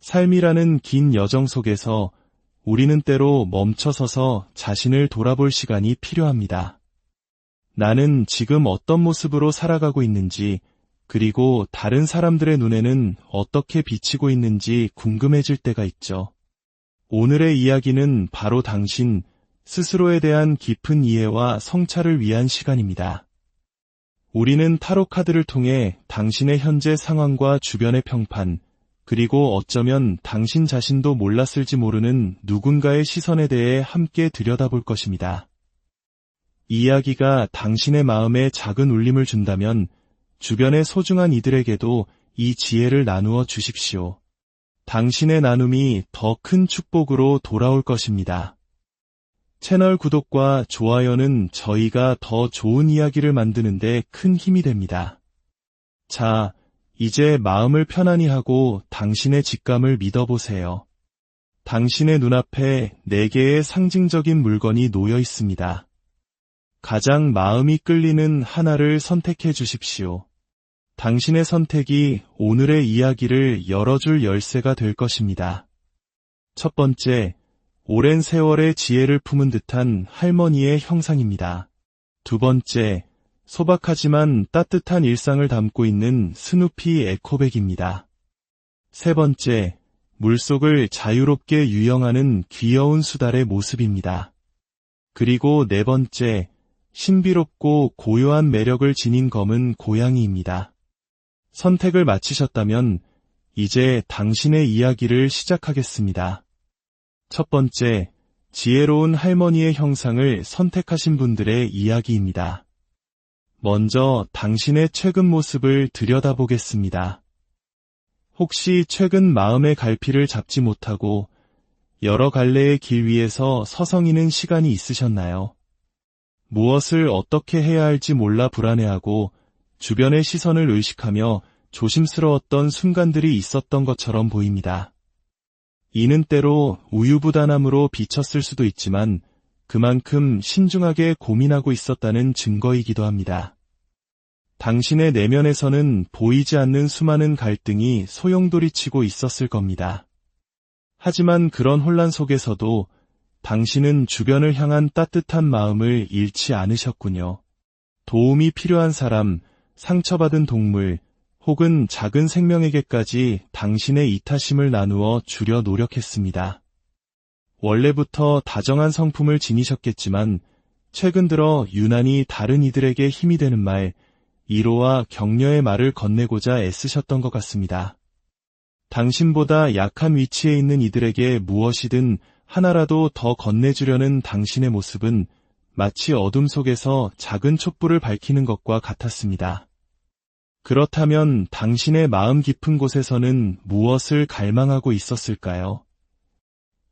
삶이라는 긴 여정 속에서 우리는 때로 멈춰서서 자신을 돌아볼 시간이 필요합니다. 나는 지금 어떤 모습으로 살아가고 있는지, 그리고 다른 사람들의 눈에는 어떻게 비치고 있는지 궁금해질 때가 있죠. 오늘의 이야기는 바로 당신 스스로에 대한 깊은 이해와 성찰을 위한 시간입니다. 우리는 타로 카드를 통해 당신의 현재 상황과 주변의 평판, 그리고 어쩌면 당신 자신도 몰랐을지 모르는 누군가의 시선에 대해 함께 들여다볼 것입니다. 이야기가 당신의 마음에 작은 울림을 준다면 주변의 소중한 이들에게도 이 지혜를 나누어 주십시오. 당신의 나눔이 더 큰 축복으로 돌아올 것입니다. 채널 구독과 좋아요는 저희가 더 좋은 이야기를 만드는 데 큰 힘이 됩니다. 자, 이제 마음을 편안히 하고 당신의 직감을 믿어보세요. 당신의 눈앞에 4개의 상징적인 물건이 놓여 있습니다. 가장 마음이 끌리는 하나를 선택해 주십시오. 당신의 선택이 오늘의 이야기를 열어줄 열쇠가 될 것입니다. 첫 번째, 오랜 세월의 지혜를 품은 듯한 할머니의 형상입니다. 두 번째, 소박하지만 따뜻한 일상을 담고 있는 스누피 에코백입니다. 세 번째, 물속을 자유롭게 유영하는 귀여운 수달의 모습입니다. 그리고 네 번째, 신비롭고 고요한 매력을 지닌 검은 고양이입니다. 선택을 마치셨다면 이제 당신의 이야기를 시작하겠습니다. 첫 번째, 지혜로운 할머니의 형상을 선택하신 분들의 이야기입니다. 먼저 당신의 최근 모습을 들여다보겠습니다. 혹시 최근 마음의 갈피를 잡지 못하고 여러 갈래의 길 위에서 서성이는 시간이 있으셨나요? 무엇을 어떻게 해야 할지 몰라 불안해하고 주변의 시선을 의식하며 조심스러웠던 순간들이 있었던 것처럼 보입니다. 이는 때로 우유부단함으로 비쳤을 수도 있지만 그만큼 신중하게 고민하고 있었다는 증거이기도 합니다. 당신의 내면에서는 보이지 않는 수많은 갈등이 소용돌이치고 있었을 겁니다. 하지만 그런 혼란 속에서도 당신은 주변을 향한 따뜻한 마음을 잃지 않으셨군요. 도움이 필요한 사람, 상처받은 동물, 혹은 작은 생명에게까지 당신의 이타심을 나누어 주려 노력했습니다. 원래부터 다정한 성품을 지니셨겠지만 최근 들어 유난히 다른 이들에게 힘이 되는 말, 위로와 격려의 말을 건네고자 애쓰셨던 것 같습니다. 당신보다 약한 위치에 있는 이들에게 무엇이든 하나라도 더 건네주려는 당신의 모습은 마치 어둠 속에서 작은 촛불을 밝히는 것과 같았습니다. 그렇다면 당신의 마음 깊은 곳에서는 무엇을 갈망하고 있었을까요?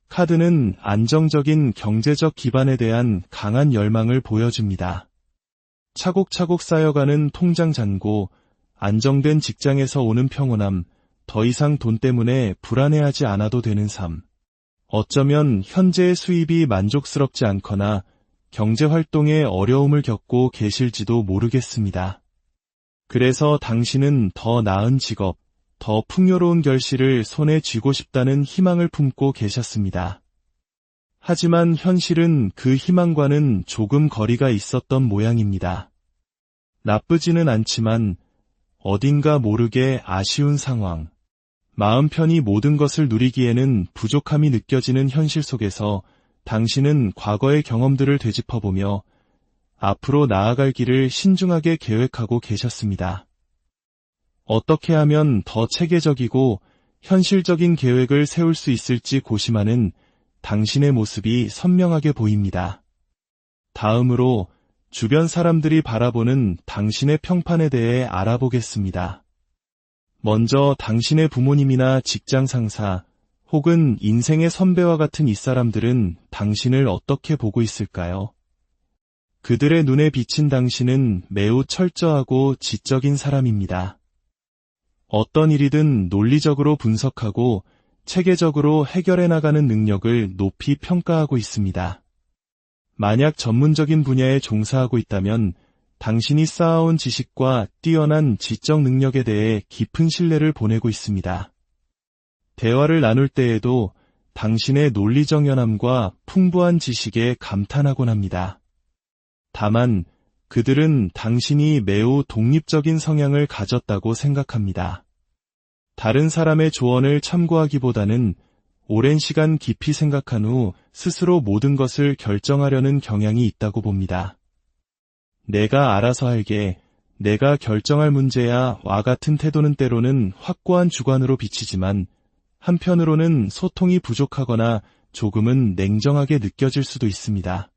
카드는 안정적인 경제적 기반에 대한 강한 열망을 보여줍니다. 차곡차곡 쌓여가는 통장 잔고, 안정된 직장에서 오는 평온함, 더 이상 돈 때문에 불안해하지 않아도 되는 삶. 어쩌면 현재의 수입이 만족스럽지 않거나 경제활동에 어려움을 겪고 계실지도 모르겠습니다. 그래서 당신은 더 나은 직업, 더 풍요로운 결실을 손에 쥐고 싶다는 희망을 품고 계셨습니다. 하지만 현실은 그 희망과는 조금 거리가 있었던 모양입니다. 나쁘지는 않지만 어딘가 모르게 아쉬운 상황. 마음 편히 모든 것을 누리기에는 부족함이 느껴지는 현실 속에서 당신은 과거의 경험들을 되짚어보며 앞으로 나아갈 길을 신중하게 계획하고 계셨습니다. 어떻게 하면 더 체계적이고 현실적인 계획을 세울 수 있을지 고심하는 당신의 모습이 선명하게 보입니다. 다음으로 주변 사람들이 바라보는 당신의 평판에 대해 알아보겠습니다. 먼저 당신의 부모님이나 직장 상사 혹은 인생의 선배와 같은 이 사람들은 당신을 어떻게 보고 있을까요? 그들의 눈에 비친 당신은 매우 철저하고 지적인 사람입니다. 어떤 일이든 논리적으로 분석하고 체계적으로 해결해 나가는 능력을 높이 평가하고 있습니다. 만약 전문적인 분야에 종사하고 있다면 당신이 쌓아온 지식과 뛰어난 지적 능력에 대해 깊은 신뢰를 보내고 있습니다. 대화를 나눌 때에도 당신의 논리정연함과 풍부한 지식에 감탄하곤 합니다. 다만 그들은 당신이 매우 독립적인 성향을 가졌다고 생각합니다. 다른 사람의 조언을 참고하기보다는 오랜 시간 깊이 생각한 후 스스로 모든 것을 결정하려는 경향이 있다고 봅니다. 내가 알아서 할게, 내가 결정할 문제야 와 같은 태도는 때로는 확고한 주관으로 비치지만 한편으로는 소통이 부족하거나 조금은 냉정하게 느껴질 수도 있습니다.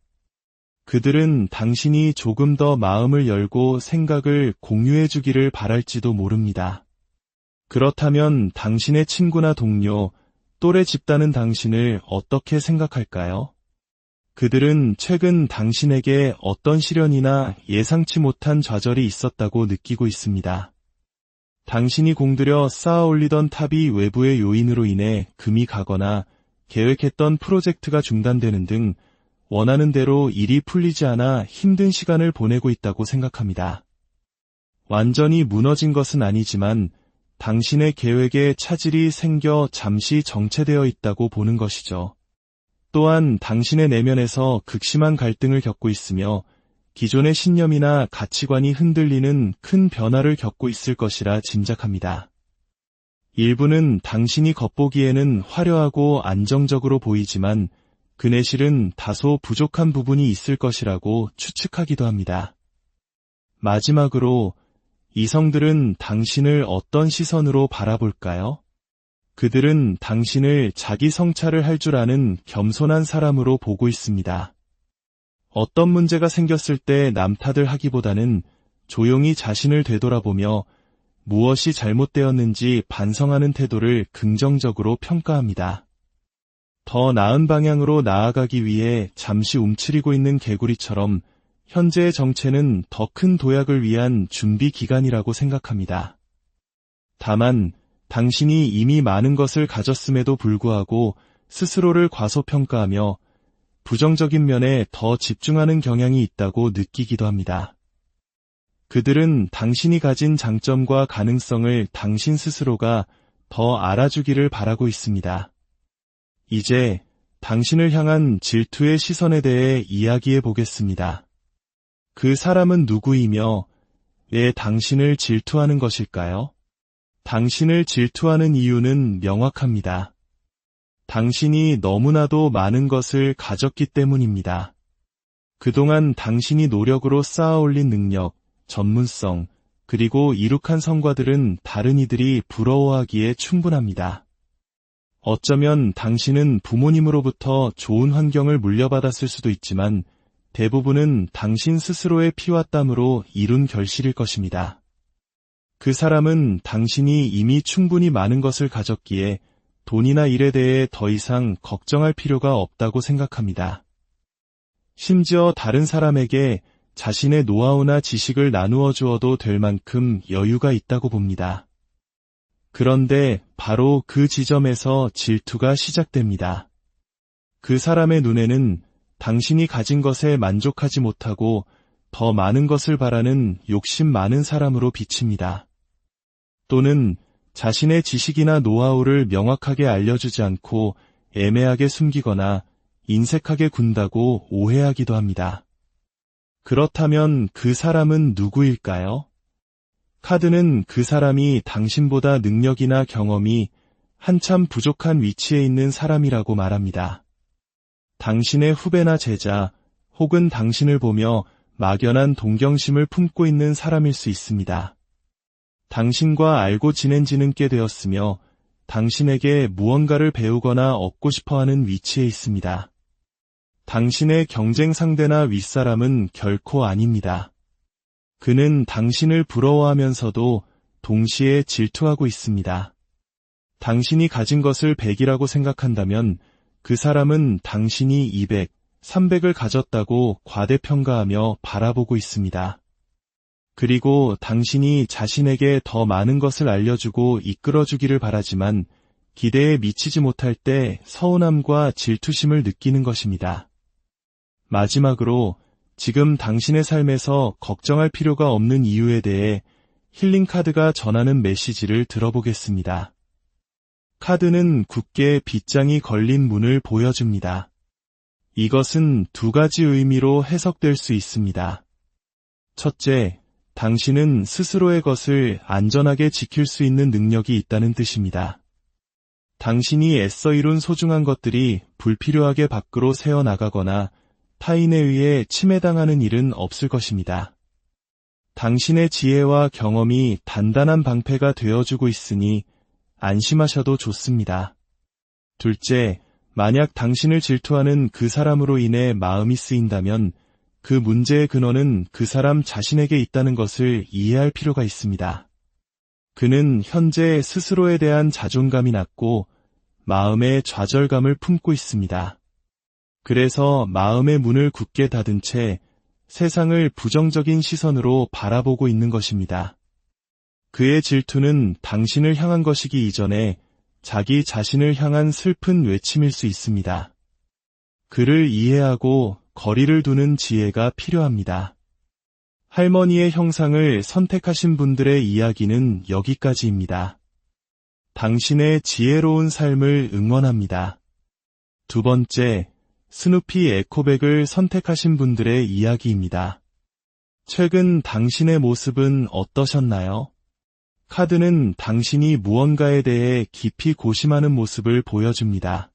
그들은 당신이 조금 더 마음을 열고 생각을 공유해 주기를 바랄지도 모릅니다. 그렇다면 당신의 친구나 동료, 또래 집단은 당신을 어떻게 생각할까요? 그들은 최근 당신에게 어떤 시련이나 예상치 못한 좌절이 있었다고 느끼고 있습니다. 당신이 공들여 쌓아 올리던 탑이 외부의 요인으로 인해 금이 가거나 계획했던 프로젝트가 중단되는 등 원하는 대로 일이 풀리지 않아 힘든 시간을 보내고 있다고 생각합니다. 완전히 무너진 것은 아니지만 당신의 계획에 차질이 생겨 잠시 정체되어 있다고 보는 것이죠. 또한 당신의 내면에서 극심한 갈등을 겪고 있으며 기존의 신념이나 가치관이 흔들리는 큰 변화를 겪고 있을 것이라 짐작합니다. 일부는 당신이 겉보기에는 화려하고 안정적으로 보이지만 그 내실은 다소 부족한 부분이 있을 것이라고 추측하기도 합니다. 마지막으로 이성들은 당신을 어떤 시선으로 바라볼까요? 그들은 당신을 자기 성찰을 할 줄 아는 겸손한 사람으로 보고 있습니다. 어떤 문제가 생겼을 때 남 탓을 하기보다는 조용히 자신을 되돌아보며 무엇이 잘못되었는지 반성하는 태도를 긍정적으로 평가합니다. 더 나은 방향으로 나아가기 위해 잠시 움츠리고 있는 개구리처럼 현재의 정체는 더 큰 도약을 위한 준비 기간이라고 생각합니다. 다만 당신이 이미 많은 것을 가졌음에도 불구하고 스스로를 과소평가하며 부정적인 면에 더 집중하는 경향이 있다고 느끼기도 합니다. 그들은 당신이 가진 장점과 가능성을 당신 스스로가 더 알아주기를 바라고 있습니다. 이제 당신을 향한 질투의 시선에 대해 이야기해 보겠습니다. 그 사람은 누구이며 왜 당신을 질투하는 것일까요? 당신을 질투하는 이유는 명확합니다. 당신이 너무나도 많은 것을 가졌기 때문입니다. 그동안 당신이 노력으로 쌓아 올린 능력, 전문성, 그리고 이룩한 성과들은 다른 이들이 부러워하기에 충분합니다. 어쩌면 당신은 부모님으로부터 좋은 환경을 물려받았을 수도 있지만 대부분은 당신 스스로의 피와 땀으로 이룬 결실일 것입니다. 그 사람은 당신이 이미 충분히 많은 것을 가졌기에 돈이나 일에 대해 더 이상 걱정할 필요가 없다고 생각합니다. 심지어 다른 사람에게 자신의 노하우나 지식을 나누어 주어도 될 만큼 여유가 있다고 봅니다. 그런데 바로 그 지점에서 질투가 시작됩니다. 그 사람의 눈에는 당신이 가진 것에 만족하지 못하고 더 많은 것을 바라는 욕심 많은 사람으로 비칩니다. 또는 자신의 지식이나 노하우를 명확하게 알려주지 않고 애매하게 숨기거나 인색하게 군다고 오해하기도 합니다. 그렇다면 그 사람은 누구일까요? 카드는 그 사람이 당신보다 능력이나 경험이 한참 부족한 위치에 있는 사람이라고 말합니다. 당신의 후배나 제자 혹은 당신을 보며 막연한 동경심을 품고 있는 사람일 수 있습니다. 당신과 알고 지낸 지는 꽤 되었으며 당신에게 무언가를 배우거나 얻고 싶어하는 위치에 있습니다. 당신의 경쟁 상대나 윗사람은 결코 아닙니다. 그는 당신을 부러워하면서도 동시에 질투하고 있습니다. 당신이 가진 것을 100이라고 생각한다면 그 사람은 당신이 200, 300을 가졌다고 과대평가하며 바라보고 있습니다. 그리고 당신이 자신에게 더 많은 것을 알려주고 이끌어주기를 바라지만 기대에 미치지 못할 때 서운함과 질투심을 느끼는 것입니다. 마지막으로 지금 당신의 삶에서 걱정할 필요가 없는 이유에 대해 힐링 카드가 전하는 메시지를 들어보겠습니다. 카드는 굳게 빗장이 걸린 문을 보여줍니다. 이것은 두 가지 의미로 해석될 수 있습니다. 첫째, 당신은 스스로의 것을 안전하게 지킬 수 있는 능력이 있다는 뜻입니다. 당신이 애써 이룬 소중한 것들이 불필요하게 밖으로 새어나가거나 타인에 의해 침해당하는 일은 없을 것입니다. 당신의 지혜와 경험이 단단한 방패가 되어주고 있으니 안심하셔도 좋습니다. 둘째, 만약 당신을 질투하는 그 사람으로 인해 마음이 쓰인다면 그 문제의 근원은 그 사람 자신에게 있다는 것을 이해할 필요가 있습니다. 그는 현재 스스로에 대한 자존감이 낮고 마음의 좌절감을 품고 있습니다. 그래서 마음의 문을 굳게 닫은 채 세상을 부정적인 시선으로 바라보고 있는 것입니다. 그의 질투는 당신을 향한 것이기 이전에 자기 자신을 향한 슬픈 외침일 수 있습니다. 그를 이해하고 거리를 두는 지혜가 필요합니다. 할머니의 형상을 선택하신 분들의 이야기는 여기까지입니다. 당신의 지혜로운 삶을 응원합니다. 두 번째, 스누피 에코백을 선택하신 분들의 이야기입니다. 최근 당신의 모습은 어떠셨나요? 카드는 당신이 무언가에 대해 깊이 고심하는 모습을 보여줍니다.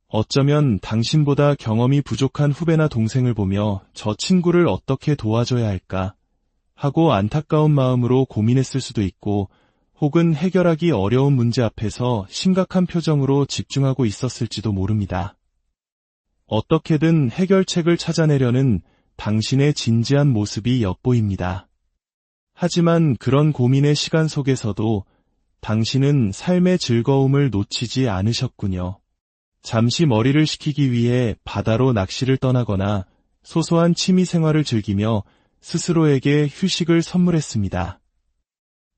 어쩌면 당신보다 경험이 부족한 후배나 동생을 보며 저 친구를 어떻게 도와줘야 할까 하고 안타까운 마음으로 고민했을 수도 있고, 혹은 해결하기 어려운 문제 앞에서 심각한 표정으로 집중하고 있었을지도 모릅니다. 어떻게든 해결책을 찾아내려는 당신의 진지한 모습이 엿보입니다. 하지만 그런 고민의 시간 속에서도 당신은 삶의 즐거움을 놓치지 않으셨군요. 잠시 머리를 식히기 위해 바다로 낚시를 떠나거나 소소한 취미 생활을 즐기며 스스로에게 휴식을 선물했습니다.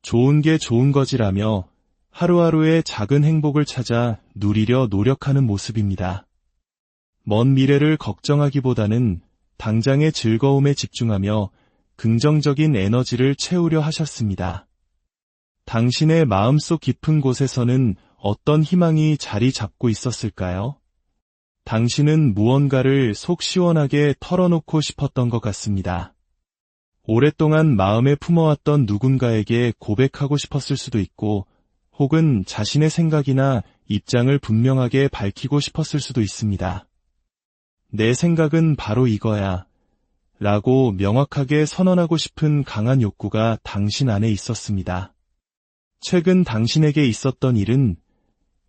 좋은 게 좋은 거지라며 하루하루의 작은 행복을 찾아 누리려 노력하는 모습입니다. 먼 미래를 걱정하기보다는 당장의 즐거움에 집중하며 긍정적인 에너지를 채우려 하셨습니다. 당신의 마음속 깊은 곳에서는 어떤 희망이 자리 잡고 있었을까요? 당신은 무언가를 속 시원하게 털어놓고 싶었던 것 같습니다. 오랫동안 마음에 품어왔던 누군가에게 고백하고 싶었을 수도 있고, 혹은 자신의 생각이나 입장을 분명하게 밝히고 싶었을 수도 있습니다. 내 생각은 바로 이거야 라고 명확하게 선언하고 싶은 강한 욕구가 당신 안에 있었습니다. 최근 당신에게 있었던 일은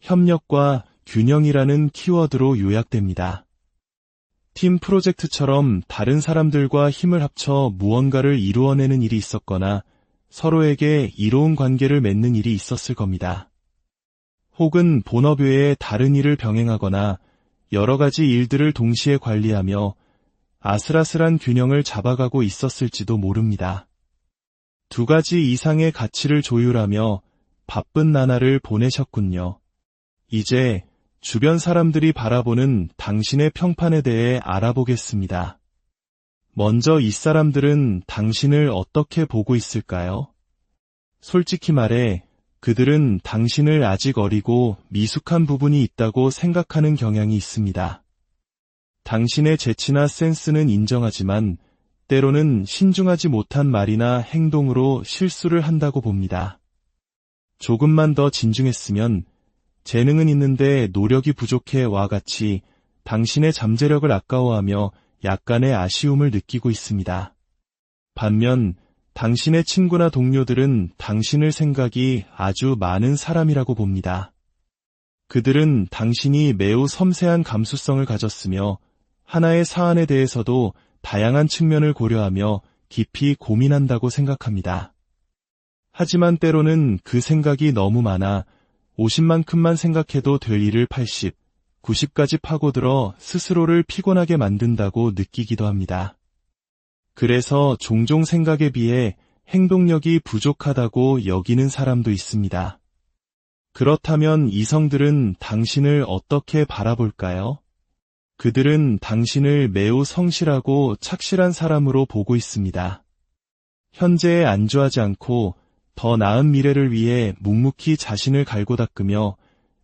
협력과 균형이라는 키워드로 요약됩니다. 팀 프로젝트처럼 다른 사람들과 힘을 합쳐 무언가를 이루어내는 일이 있었거나 서로에게 이로운 관계를 맺는 일이 있었을 겁니다. 혹은 본업 외에 다른 일을 병행하거나 여러 가지 일들을 동시에 관리하며 아슬아슬한 균형을 잡아가고 있었을지도 모릅니다. 두 가지 이상의 가치를 조율하며 바쁜 나날을 보내셨군요. 이제 주변 사람들이 바라보는 당신의 평판에 대해 알아보겠습니다. 먼저 이 사람들은 당신을 어떻게 보고 있을까요? 솔직히 말해 그들은 당신을 아직 어리고 미숙한 부분이 있다고 생각하는 경향이 있습니다. 당신의 재치나 센스는 인정하지만 때로는 신중하지 못한 말이나 행동으로 실수를 한다고 봅니다. 조금만 더 진중했으면, 재능은 있는데 노력이 부족해와 같이 당신의 잠재력을 아까워하며 약간의 아쉬움을 느끼고 있습니다. 반면 당신의 친구나 동료들은 당신을 생각이 아주 많은 사람이라고 봅니다. 그들은 당신이 매우 섬세한 감수성을 가졌으며 하나의 사안에 대해서도 다양한 측면을 고려하며 깊이 고민한다고 생각합니다. 하지만 때로는 그 생각이 너무 많아 50만큼만 생각해도 될 일을 80, 90까지 파고들어 스스로를 피곤하게 만든다고 느끼기도 합니다. 그래서 종종 생각에 비해 행동력이 부족하다고 여기는 사람도 있습니다. 그렇다면 이성들은 당신을 어떻게 바라볼까요? 그들은 당신을 매우 성실하고 착실한 사람으로 보고 있습니다. 현재에 안주하지 않고 더 나은 미래를 위해 묵묵히 자신을 갈고 닦으며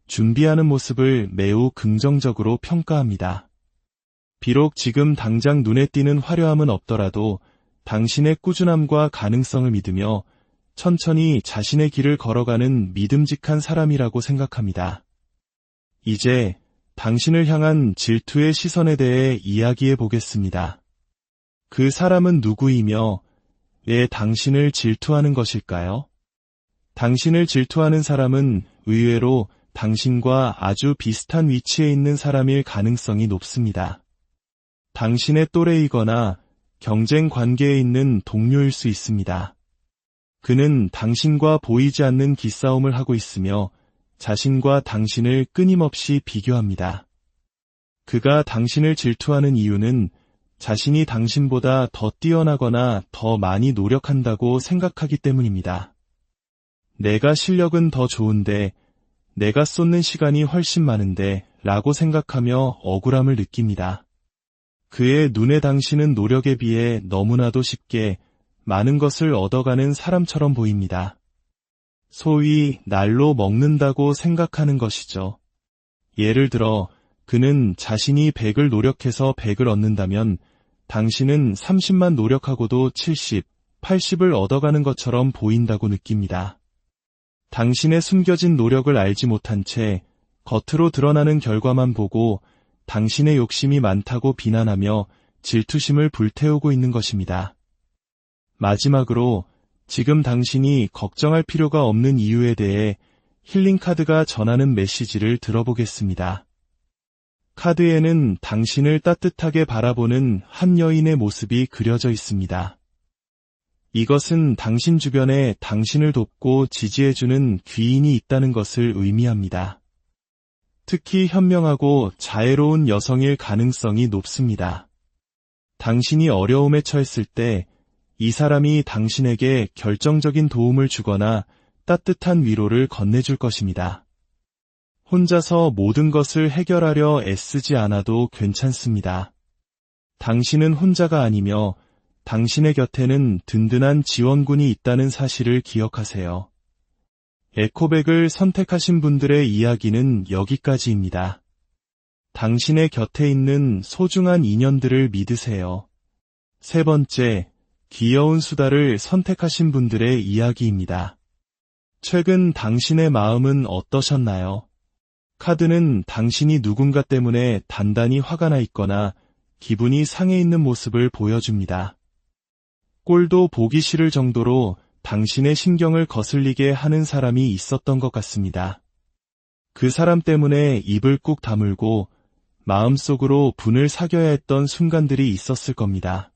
준비하는 모습을 매우 긍정적으로 평가합니다. 비록 지금 당장 눈에 띄는 화려함은 없더라도 당신의 꾸준함과 가능성을 믿으며 천천히 자신의 길을 걸어가는 믿음직한 사람이라고 생각합니다. 이제 당신을 향한 질투의 시선에 대해 이야기해 보겠습니다. 그 사람은 누구이며 왜 당신을 질투하는 것일까요? 당신을 질투하는 사람은 의외로 당신과 아주 비슷한 위치에 있는 사람일 가능성이 높습니다. 당신의 또래이거나 경쟁 관계에 있는 동료일 수 있습니다. 그는 당신과 보이지 않는 기싸움을 하고 있으며 자신과 당신을 끊임없이 비교합니다. 그가 당신을 질투하는 이유는 자신이 당신보다 더 뛰어나거나 더 많이 노력한다고 생각하기 때문입니다. 내가 실력은 더 좋은데, 내가 쏟는 시간이 훨씬 많은데 라고 생각하며 억울함을 느낍니다. 그의 눈에 당신은 노력에 비해 너무나도 쉽게 많은 것을 얻어가는 사람처럼 보입니다. 소위 날로 먹는다고 생각하는 것이죠. 예를 들어 그는 자신이 100을 노력해서 100을 얻는다면 당신은 30만 노력하고도 70, 80을 얻어가는 것처럼 보인다고 느낍니다. 당신의 숨겨진 노력을 알지 못한 채 겉으로 드러나는 결과만 보고 당신의 욕심이 많다고 비난하며 질투심을 불태우고 있는 것입니다. 마지막으로 지금 당신이 걱정할 필요가 없는 이유에 대해 힐링카드가 전하는 메시지를 들어보겠습니다. 카드에는 당신을 따뜻하게 바라보는 한 여인의 모습이 그려져 있습니다. 이것은 당신 주변에 당신을 돕고 지지해주는 귀인이 있다는 것을 의미합니다. 특히 현명하고 자애로운 여성일 가능성이 높습니다. 당신이 어려움에 처했을 때 이 사람이 당신에게 결정적인 도움을 주거나 따뜻한 위로를 건네줄 것입니다. 혼자서 모든 것을 해결하려 애쓰지 않아도 괜찮습니다. 당신은 혼자가 아니며 당신의 곁에는 든든한 지원군이 있다는 사실을 기억하세요. 에코백을 선택하신 분들의 이야기는 여기까지입니다. 당신의 곁에 있는 소중한 인연들을 믿으세요. 세 번째, 귀여운 수다를 선택하신 분들의 이야기입니다. 최근 당신의 마음은 어떠셨나요? 카드는 당신이 누군가 때문에 단단히 화가 나 있거나 기분이 상해 있는 모습을 보여줍니다. 꼴도 보기 싫을 정도로 당신의 신경을 거슬리게 하는 사람이 있었던 것 같습니다. 그 사람 때문에 입을 꾹 다물고 마음속으로 분을 사겨야 했던 순간들이 있었을 겁니다.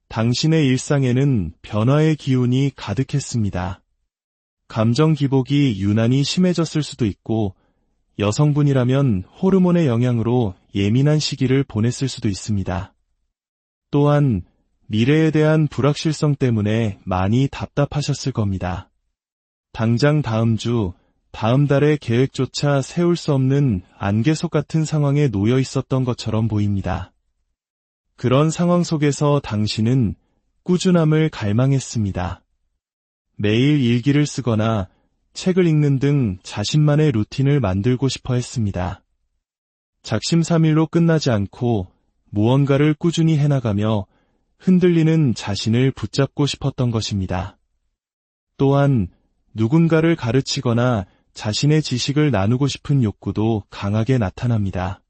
당신의 일상에는 변화의 기운이 가득했습니다. 감정 기복이 유난히 심해졌을 수도 있고 여성분이라면 호르몬의 영향으로 예민한 시기를 보냈을 수도 있습니다. 또한 미래에 대한 불확실성 때문에 많이 답답하셨을 겁니다. 당장 다음 주, 다음 달의 계획조차 세울 수 없는 안개속 같은 상황에 놓여 있었던 것처럼 보입니다. 그런 상황 속에서 당신은 꾸준함을 갈망했습니다. 매일 일기를 쓰거나 책을 읽는 등 자신만의 루틴을 만들고 싶어 했습니다. 작심삼일로 끝나지 않고 무언가를 꾸준히 해나가며 흔들리는 자신을 붙잡고 싶었던 것입니다. 또한 누군가를 가르치거나 자신의 지식을 나누고 싶은 욕구도 강하게 나타납니다.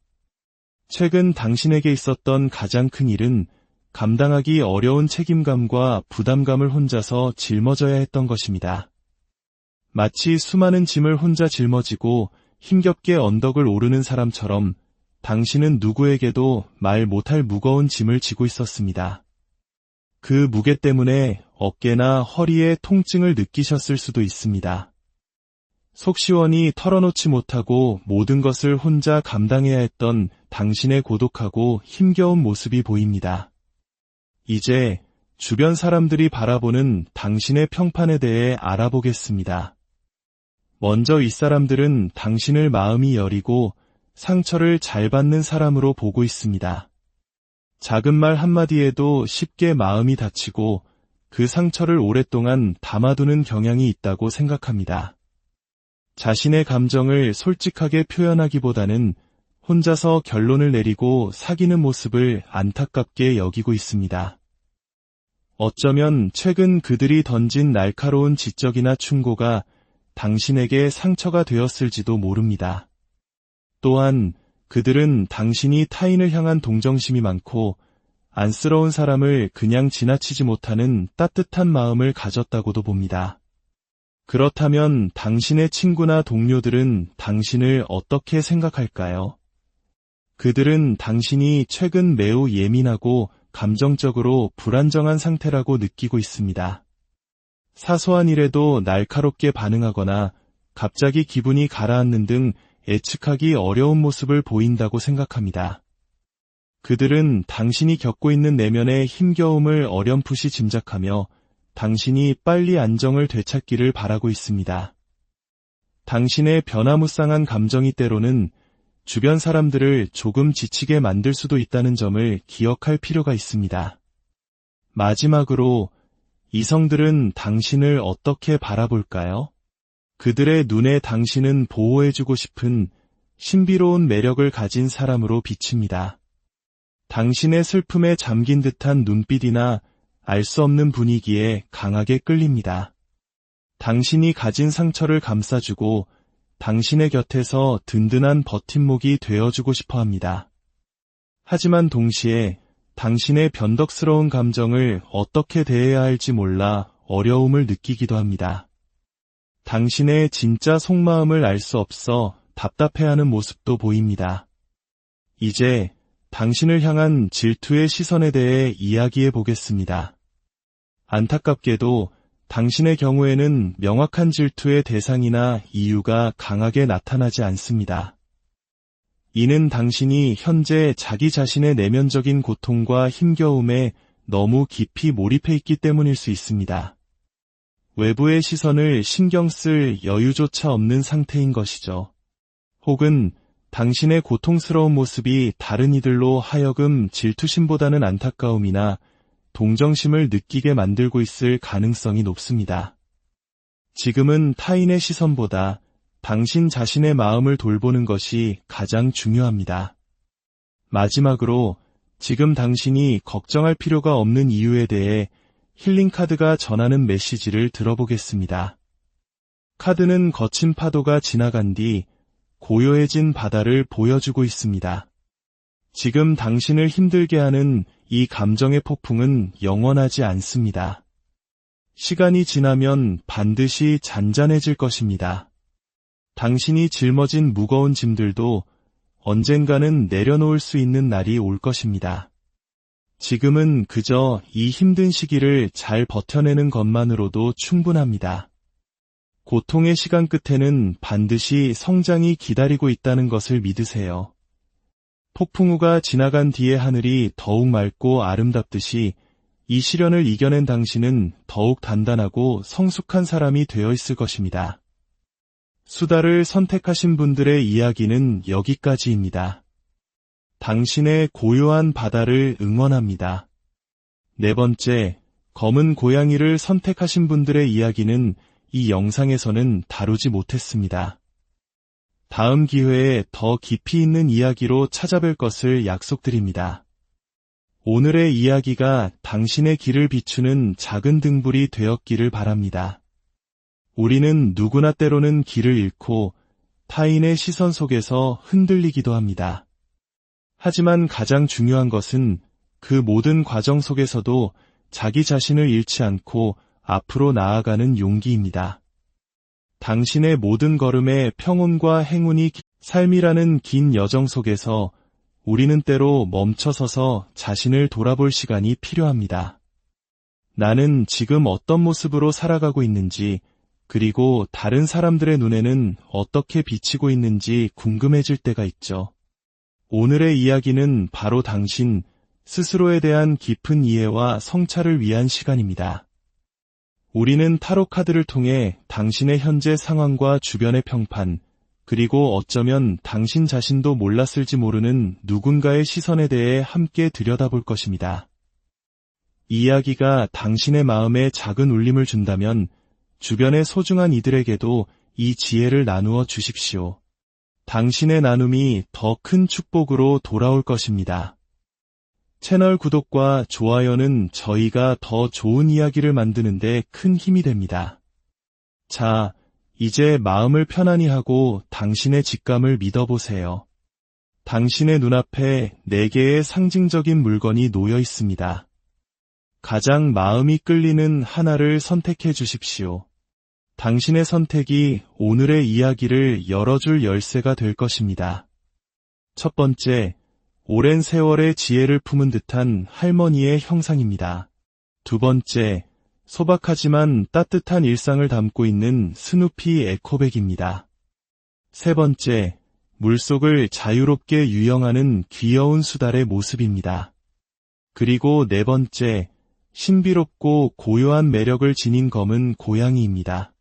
최근 당신에게 있었던 가장 큰 일은 감당하기 어려운 책임감과 부담감을 혼자서 짊어져야 했던 것입니다. 마치 수많은 짐을 혼자 짊어지고 힘겹게 언덕을 오르는 사람처럼 당신은 누구에게도 말 못할 무거운 짐을 지고 있었습니다. 그 무게 때문에 어깨나 허리에 통증을 느끼셨을 수도 있습니다. 속 시원히 털어놓지 못하고 모든 것을 혼자 감당해야 했던 당신의 고독하고 힘겨운 모습이 보입니다. 이제 주변 사람들이 바라보는 당신의 평판에 대해 알아보겠습니다. 먼저 이 사람들은 당신을 마음이 여리고 상처를 잘 받는 사람으로 보고 있습니다. 작은 말 한마디에도 쉽게 마음이 다치고 그 상처를 오랫동안 담아두는 경향이 있다고 생각합니다. 자신의 감정을 솔직하게 표현하기보다는 혼자서 결론을 내리고 사귀는 모습을 안타깝게 여기고 있습니다. 어쩌면 최근 그들이 던진 날카로운 지적이나 충고가 당신에게 상처가 되었을지도 모릅니다. 또한 그들은 당신이 타인을 향한 동정심이 많고 안쓰러운 사람을 그냥 지나치지 못하는 따뜻한 마음을 가졌다고도 봅니다. 그렇다면 당신의 친구나 동료들은 당신을 어떻게 생각할까요? 그들은 당신이 최근 매우 예민하고 감정적으로 불안정한 상태라고 느끼고 있습니다. 사소한 일에도 날카롭게 반응하거나 갑자기 기분이 가라앉는 등 예측하기 어려운 모습을 보인다고 생각합니다. 그들은 당신이 겪고 있는 내면의 힘겨움을 어렴풋이 짐작하며 당신이 빨리 안정을 되찾기를 바라고 있습니다. 당신의 변화무쌍한 감정이 때로는 주변 사람들을 조금 지치게 만들 수도 있다는 점을 기억할 필요가 있습니다. 마지막으로 이성들은 당신을 어떻게 바라볼까요? 그들의 눈에 당신은 보호해주고 싶은 신비로운 매력을 가진 사람으로 비칩니다. 당신의 슬픔에 잠긴 듯한 눈빛이나 알 수 없는 분위기에 강하게 끌립니다. 당신이 가진 상처를 감싸주고 당신의 곁에서 든든한 버팀목이 되어주고 싶어 합니다. 하지만 동시에 당신의 변덕스러운 감정을 어떻게 대해야 할지 몰라 어려움을 느끼기도 합니다. 당신의 진짜 속마음을 알 수 없어 답답해하는 모습도 보입니다. 이제 당신을 향한 질투의 시선에 대해 이야기해 보겠습니다. 안타깝게도 당신의 경우에는 명확한 질투의 대상이나 이유가 강하게 나타나지 않습니다. 이는 당신이 현재 자기 자신의 내면적인 고통과 힘겨움에 너무 깊이 몰입해 있기 때문일 수 있습니다. 외부의 시선을 신경 쓸 여유조차 없는 상태인 것이죠. 혹은 당신의 고통스러운 모습이 다른 이들로 하여금 질투심보다는 안타까움이나 동정심을 느끼게 만들고 있을 가능성이 높습니다. 지금은 타인의 시선보다 당신 자신의 마음을 돌보는 것이 가장 중요합니다. 마지막으로 지금 당신이 걱정할 필요가 없는 이유에 대해 힐링 카드가 전하는 메시지를 들어보겠습니다. 카드는 거친 파도가 지나간 뒤 고요해진 바다를 보여주고 있습니다. 지금 당신을 힘들게 하는 이 감정의 폭풍은 영원하지 않습니다. 시간이 지나면 반드시 잔잔해질 것입니다. 당신이 짊어진 무거운 짐들도 언젠가는 내려놓을 수 있는 날이 올 것입니다. 지금은 그저 이 힘든 시기를 잘 버텨내는 것만으로도 충분합니다. 고통의 시간 끝에는 반드시 성장이 기다리고 있다는 것을 믿으세요. 폭풍우가 지나간 뒤의 하늘이 더욱 맑고 아름답듯이 이 시련을 이겨낸 당신은 더욱 단단하고 성숙한 사람이 되어 있을 것입니다. 수다를 선택하신 분들의 이야기는 여기까지입니다. 당신의 고요한 바다를 응원합니다. 네 번째, 검은 고양이를 선택하신 분들의 이야기는 이 영상에서는 다루지 못했습니다. 다음 기회에 더 깊이 있는 이야기로 찾아뵐 것을 약속드립니다. 오늘의 이야기가 당신의 길을 비추는 작은 등불이 되었기를 바랍니다. 우리는 누구나 때로는 길을 잃고 타인의 시선 속에서 흔들리기도 합니다. 하지만 가장 중요한 것은 그 모든 과정 속에서도 자기 자신을 잃지 않고 앞으로 나아가는 용기입니다. 당신의 모든 걸음에 평온과 행운이 삶이라는 긴 여정 속에서 우리는 때로 멈춰서서 자신을 돌아볼 시간이 필요합니다. 나는 지금 어떤 모습으로 살아가고 있는지, 그리고 다른 사람들의 눈에는 어떻게 비치고 있는지 궁금해질 때가 있죠. 오늘의 이야기는 바로 당신 스스로에 대한 깊은 이해와 성찰을 위한 시간입니다. 우리는 타로 카드를 통해 당신의 현재 상황과 주변의 평판, 그리고 어쩌면 당신 자신도 몰랐을지 모르는 누군가의 시선에 대해 함께 들여다볼 것입니다. 이 이야기가 당신의 마음에 작은 울림을 준다면 주변의 소중한 이들에게도 이 지혜를 나누어 주십시오. 당신의 나눔이 더 큰 축복으로 돌아올 것입니다. 채널 구독과 좋아요는 저희가 더 좋은 이야기를 만드는데 큰 힘이 됩니다. 자, 이제 마음을 편안히 하고 당신의 직감을 믿어보세요. 당신의 눈앞에 4개의 상징적인 물건이 놓여 있습니다. 가장 마음이 끌리는 하나를 선택해 주십시오. 당신의 선택이 오늘의 이야기를 열어줄 열쇠가 될 것입니다. 첫 번째, 오랜 세월의 지혜를 품은 듯한 할머니의 형상입니다. 두 번째, 소박하지만 따뜻한 일상을 담고 있는 스누피 에코백입니다. 세 번째, 물속을 자유롭게 유영하는 귀여운 수달의 모습입니다. 그리고 네 번째, 신비롭고 고요한 매력을 지닌 검은 고양이입니다.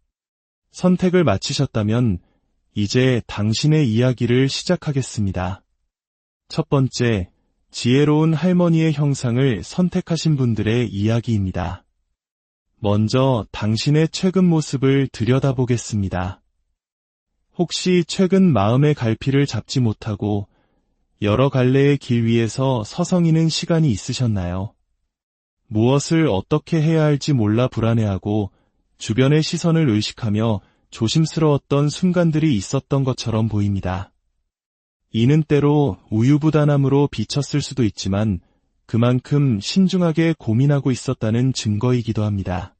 선택을 마치셨다면 이제 당신의 이야기를 시작하겠습니다. 첫 번째, 지혜로운 할머니의 형상을 선택하신 분들의 이야기입니다. 먼저 당신의 최근 모습을 들여다보겠습니다. 혹시 최근 마음의 갈피를 잡지 못하고 여러 갈래의 길 위에서 서성이는 시간이 있으셨나요? 무엇을 어떻게 해야 할지 몰라 불안해하고 주변의 시선을 의식하며 조심스러웠던 순간들이 있었던 것처럼 보입니다. 이는 때로 우유부단함으로 비쳤을 수도 있지만 그만큼 신중하게 고민하고 있었다는 증거이기도 합니다.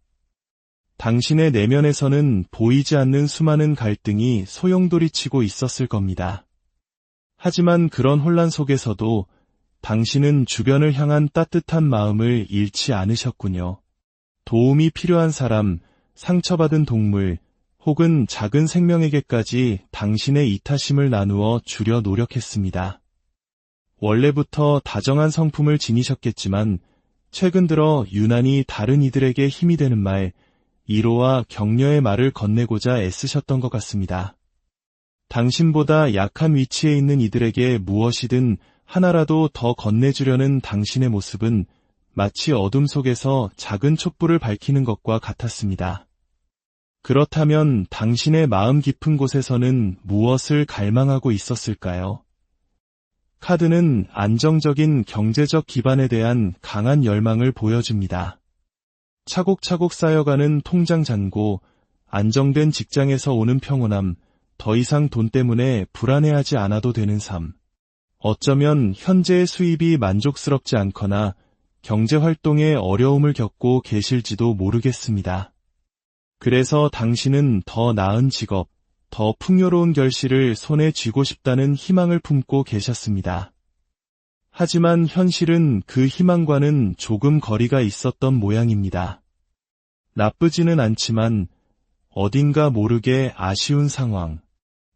당신의 내면에서는 보이지 않는 수많은 갈등이 소용돌이치고 있었을 겁니다. 하지만 그런 혼란 속에서도 당신은 주변을 향한 따뜻한 마음을 잃지 않으셨군요. 도움이 필요한 사람, 상처받은 동물, 혹은 작은 생명에게까지 당신의 이타심을 나누어 주려 노력했습니다. 원래부터 다정한 성품을 지니셨겠지만 최근 들어 유난히 다른 이들에게 힘이 되는 말, 위로와 격려의 말을 건네고자 애쓰셨던 것 같습니다. 당신보다 약한 위치에 있는 이들에게 무엇이든 하나라도 더 건네주려는 당신의 모습은 마치 어둠 속에서 작은 촛불을 밝히는 것과 같았습니다. 그렇다면 당신의 마음 깊은 곳에서는 무엇을 갈망하고 있었을까요? 카드는 안정적인 경제적 기반에 대한 강한 열망을 보여줍니다. 차곡차곡 쌓여가는 통장 잔고, 안정된 직장에서 오는 평온함, 더 이상 돈 때문에 불안해하지 않아도 되는 삶. 어쩌면 현재의 수입이 만족스럽지 않거나 경제활동에 어려움을 겪고 계실지도 모르겠습니다. 그래서 당신은 더 나은 직업, 더 풍요로운 결실을 손에 쥐고 싶다는 희망을 품고 계셨습니다. 하지만 현실은 그 희망과는 조금 거리가 있었던 모양입니다. 나쁘지는 않지만 어딘가 모르게 아쉬운 상황.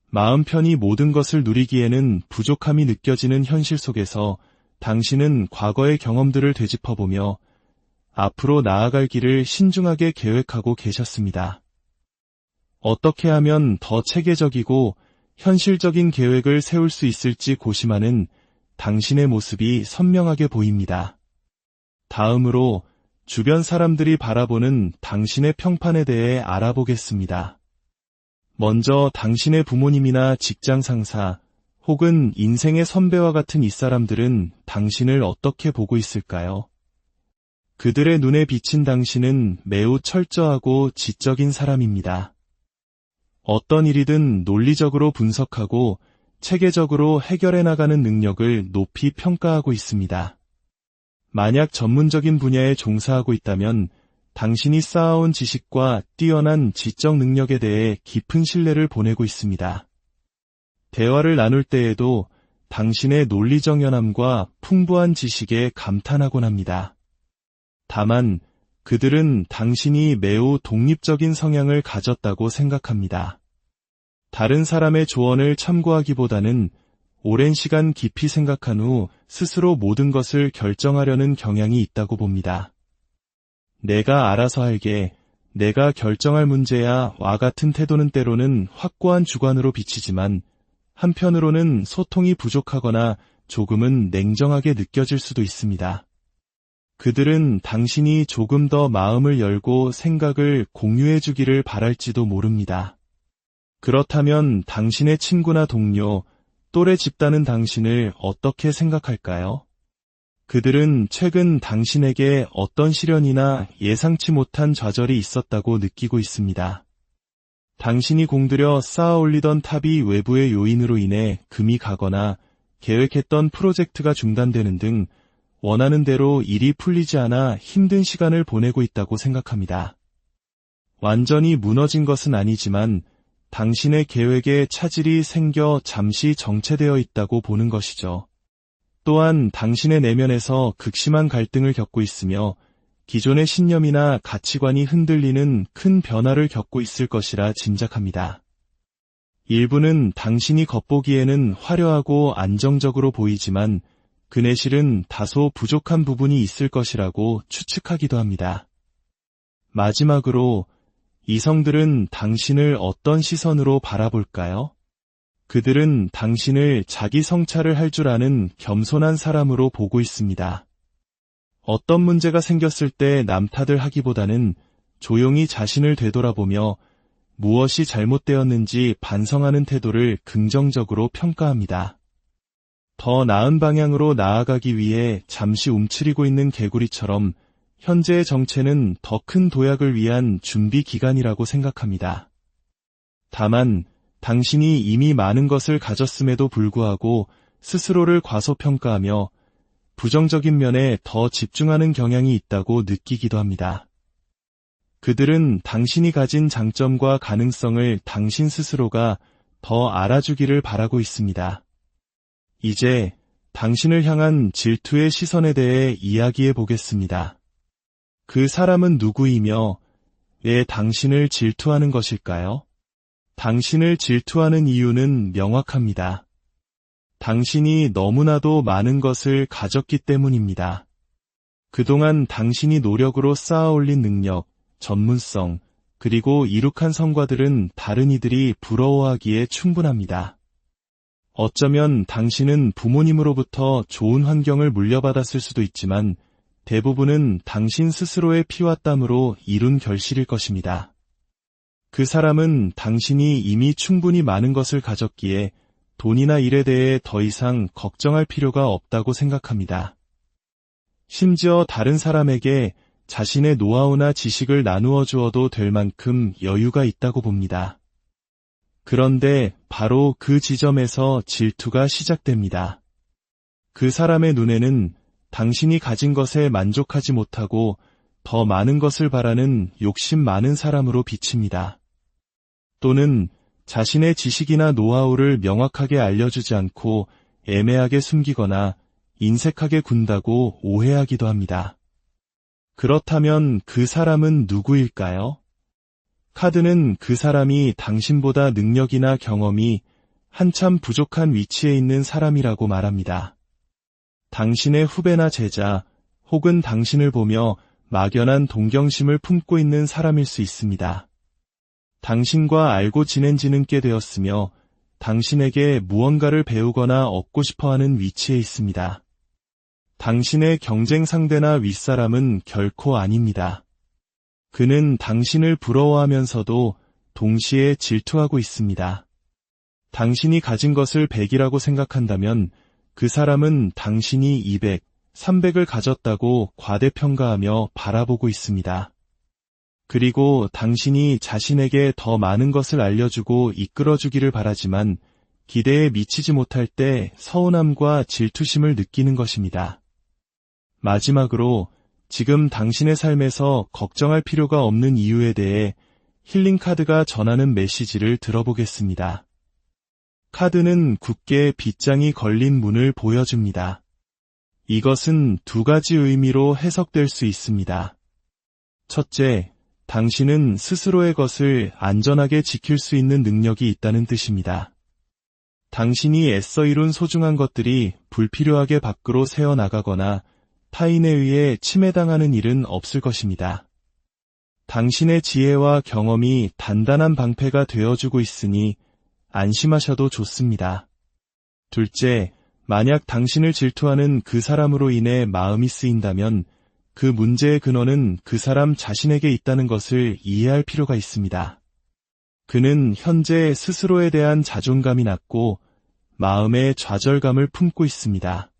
마음 편히 모든 것을 누리기에는 부족함이 느껴지는 현실 속에서 당신은 과거의 경험들을 되짚어보며 앞으로 나아갈 길을 신중하게 계획하고 계셨습니다. 어떻게 하면 더 체계적이고 현실적인 계획을 세울 수 있을지 고심하는 당신의 모습이 선명하게 보입니다. 다음으로 주변 사람들이 바라보는 당신의 평판에 대해 알아보겠습니다. 먼저 당신의 부모님이나 직장 상사 혹은 인생의 선배와 같은 윗사람들은 당신을 어떻게 보고 있을까요? 그들의 눈에 비친 당신은 매우 철저하고 지적인 사람입니다. 어떤 일이든 논리적으로 분석하고 체계적으로 해결해 나가는 능력을 높이 평가하고 있습니다. 만약 전문적인 분야에 종사하고 있다면 당신이 쌓아온 지식과 뛰어난 지적 능력에 대해 깊은 신뢰를 보내고 있습니다. 대화를 나눌 때에도 당신의 논리정연함과 풍부한 지식에 감탄하곤 합니다. 다만 그들은 당신이 매우 독립적인 성향을 가졌다고 생각합니다. 다른 사람의 조언을 참고하기보다는 오랜 시간 깊이 생각한 후 스스로 모든 것을 결정하려는 경향이 있다고 봅니다. 내가 알아서 할게, 내가 결정할 문제야 와 같은 태도는 때로는 확고한 주관으로 비치지만 한편으로는 소통이 부족하거나 조금은 냉정하게 느껴질 수도 있습니다. 그들은 당신이 조금 더 마음을 열고 생각을 공유해 주기를 바랄지도 모릅니다. 그렇다면 당신의 친구나 동료, 또래 집단은 당신을 어떻게 생각할까요? 그들은 최근 당신에게 어떤 시련이나 예상치 못한 좌절이 있었다고 느끼고 있습니다. 당신이 공들여 쌓아 올리던 탑이 외부의 요인으로 인해 금이 가거나 계획했던 프로젝트가 중단되는 등 원하는 대로 일이 풀리지 않아 힘든 시간을 보내고 있다고 생각합니다. 완전히 무너진 것은 아니지만 당신의 계획에 차질이 생겨 잠시 정체되어 있다고 보는 것이죠. 또한 당신의 내면에서 극심한 갈등을 겪고 있으며 기존의 신념이나 가치관이 흔들리는 큰 변화를 겪고 있을 것이라 짐작합니다. 일부는 당신이 겉보기에는 화려하고 안정적으로 보이지만 그 내실은 다소 부족한 부분이 있을 것이라고 추측하기도 합니다. 마지막으로 이성들은 당신을 어떤 시선으로 바라볼까요? 그들은 당신을 자기 성찰을 할 줄 아는 겸손한 사람으로 보고 있습니다. 어떤 문제가 생겼을 때 남 탓을 하기보다는 조용히 자신을 되돌아보며 무엇이 잘못되었는지 반성하는 태도를 긍정적으로 평가합니다. 더 나은 방향으로 나아가기 위해 잠시 움츠리고 있는 개구리처럼 현재의 정체는 더 큰 도약을 위한 준비 기간이라고 생각합니다. 다만 당신이 이미 많은 것을 가졌음에도 불구하고 스스로를 과소평가하며 부정적인 면에 더 집중하는 경향이 있다고 느끼기도 합니다. 그들은 당신이 가진 장점과 가능성을 당신 스스로가 더 알아주기를 바라고 있습니다. 이제 당신을 향한 질투의 시선에 대해 이야기해 보겠습니다. 그 사람은 누구이며 왜 당신을 질투하는 것일까요? 당신을 질투하는 이유는 명확합니다. 당신이 너무나도 많은 것을 가졌기 때문입니다. 그동안 당신이 노력으로 쌓아올린 능력, 전문성, 그리고 이룩한 성과들은 다른 이들이 부러워하기에 충분합니다. 어쩌면 당신은 부모님으로부터 좋은 환경을 물려받았을 수도 있지만 대부분은 당신 스스로의 피와 땀으로 이룬 결실일 것입니다. 그 사람은 당신이 이미 충분히 많은 것을 가졌기에 돈이나 일에 대해 더 이상 걱정할 필요가 없다고 생각합니다. 심지어 다른 사람에게 자신의 노하우나 지식을 나누어 주어도 될 만큼 여유가 있다고 봅니다. 그런데 바로 그 지점에서 질투가 시작됩니다. 그 사람의 눈에는 당신이 가진 것에 만족하지 못하고 더 많은 것을 바라는 욕심 많은 사람으로 비칩니다. 또는 자신의 지식이나 노하우를 명확하게 알려주지 않고 애매하게 숨기거나 인색하게 군다고 오해하기도 합니다. 그렇다면 그 사람은 누구일까요? 카드는 그 사람이 당신보다 능력이나 경험이 한참 부족한 위치에 있는 사람이라고 말합니다. 당신의 후배나 제자, 혹은 당신을 보며 막연한 동경심을 품고 있는 사람일 수 있습니다. 당신과 알고 지낸 지는 꽤 되었으며 당신에게 무언가를 배우거나 얻고 싶어하는 위치에 있습니다. 당신의 경쟁 상대나 윗사람은 결코 아닙니다. 그는 당신을 부러워하면서도 동시에 질투하고 있습니다. 당신이 가진 것을 100이라고 생각한다면 그 사람은 당신이 200, 300을 가졌다고 과대평가하며 바라보고 있습니다. 그리고 당신이 자신에게 더 많은 것을 알려주고 이끌어주기를 바라지만 기대에 미치지 못할 때 서운함과 질투심을 느끼는 것입니다. 마지막으로 지금 당신의 삶에서 걱정할 필요가 없는 이유에 대해 힐링 카드가 전하는 메시지를 들어보겠습니다. 카드는 굳게 빗장이 걸린 문을 보여줍니다. 이것은 두 가지 의미로 해석될 수 있습니다. 첫째, 당신은 스스로의 것을 안전하게 지킬 수 있는 능력이 있다는 뜻입니다. 당신이 애써 이룬 소중한 것들이 불필요하게 밖으로 새어나가거나 타인에 의해 침해당하는 일은 없을 것입니다. 당신의 지혜와 경험이 단단한 방패가 되어주고 있으니 안심하셔도 좋습니다. 둘째, 만약 당신을 질투하는 그 사람으로 인해 마음이 쓰인다면 그 문제의 근원은 그 사람 자신에게 있다는 것을 이해할 필요가 있습니다. 그는 현재 스스로에 대한 자존감이 낮고 마음의 좌절감을 품고 있습니다.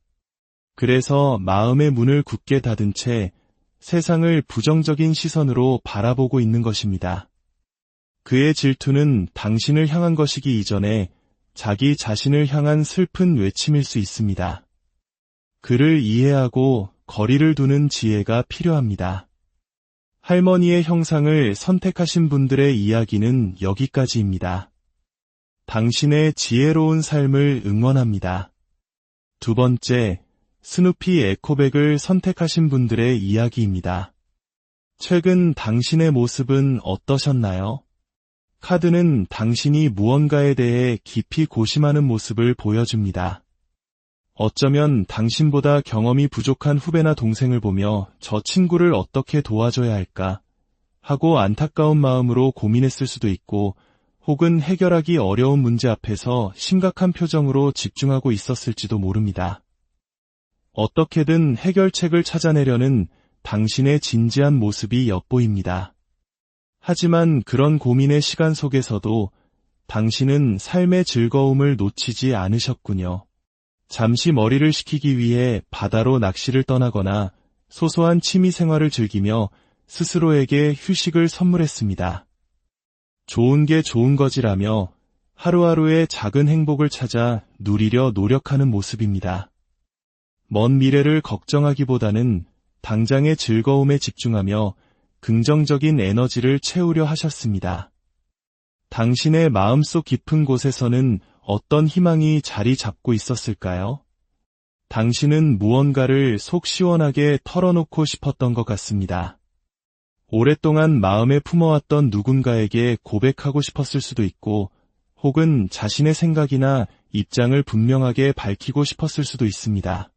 그래서 마음의 문을 굳게 닫은 채 세상을 부정적인 시선으로 바라보고 있는 것입니다. 그의 질투는 당신을 향한 것이기 이전에 자기 자신을 향한 슬픈 외침일 수 있습니다. 그를 이해하고 거리를 두는 지혜가 필요합니다. 할머니의 형상을 선택하신 분들의 이야기는 여기까지입니다. 당신의 지혜로운 삶을 응원합니다. 두 번째, 스누피 에코백을 선택하신 분들의 이야기입니다. 최근 당신의 모습은 어떠셨나요? 카드는 당신이 무언가에 대해 깊이 고심하는 모습을 보여줍니다. 어쩌면 당신보다 경험이 부족한 후배나 동생을 보며 저 친구를 어떻게 도와줘야 할까 하고 안타까운 마음으로 고민했을 수도 있고, 혹은 해결하기 어려운 문제 앞에서 심각한 표정으로 집중하고 있었을지도 모릅니다. 어떻게든 해결책을 찾아내려는 당신의 진지한 모습이 엿보입니다. 하지만 그런 고민의 시간 속에서도 당신은 삶의 즐거움을 놓치지 않으셨군요. 잠시 머리를 식히기 위해 바다로 낚시를 떠나거나 소소한 취미 생활을 즐기며 스스로에게 휴식을 선물했습니다. 좋은 게 좋은 거지라며 하루하루의 작은 행복을 찾아 누리려 노력하는 모습입니다. 먼 미래를 걱정하기보다는 당장의 즐거움에 집중하며 긍정적인 에너지를 채우려 하셨습니다. 당신의 마음속 깊은 곳에서는 어떤 희망이 자리 잡고 있었을까요? 당신은 무언가를 속 시원하게 털어놓고 싶었던 것 같습니다. 오랫동안 마음에 품어왔던 누군가에게 고백하고 싶었을 수도 있고, 혹은 자신의 생각이나 입장을 분명하게 밝히고 싶었을 수도 있습니다.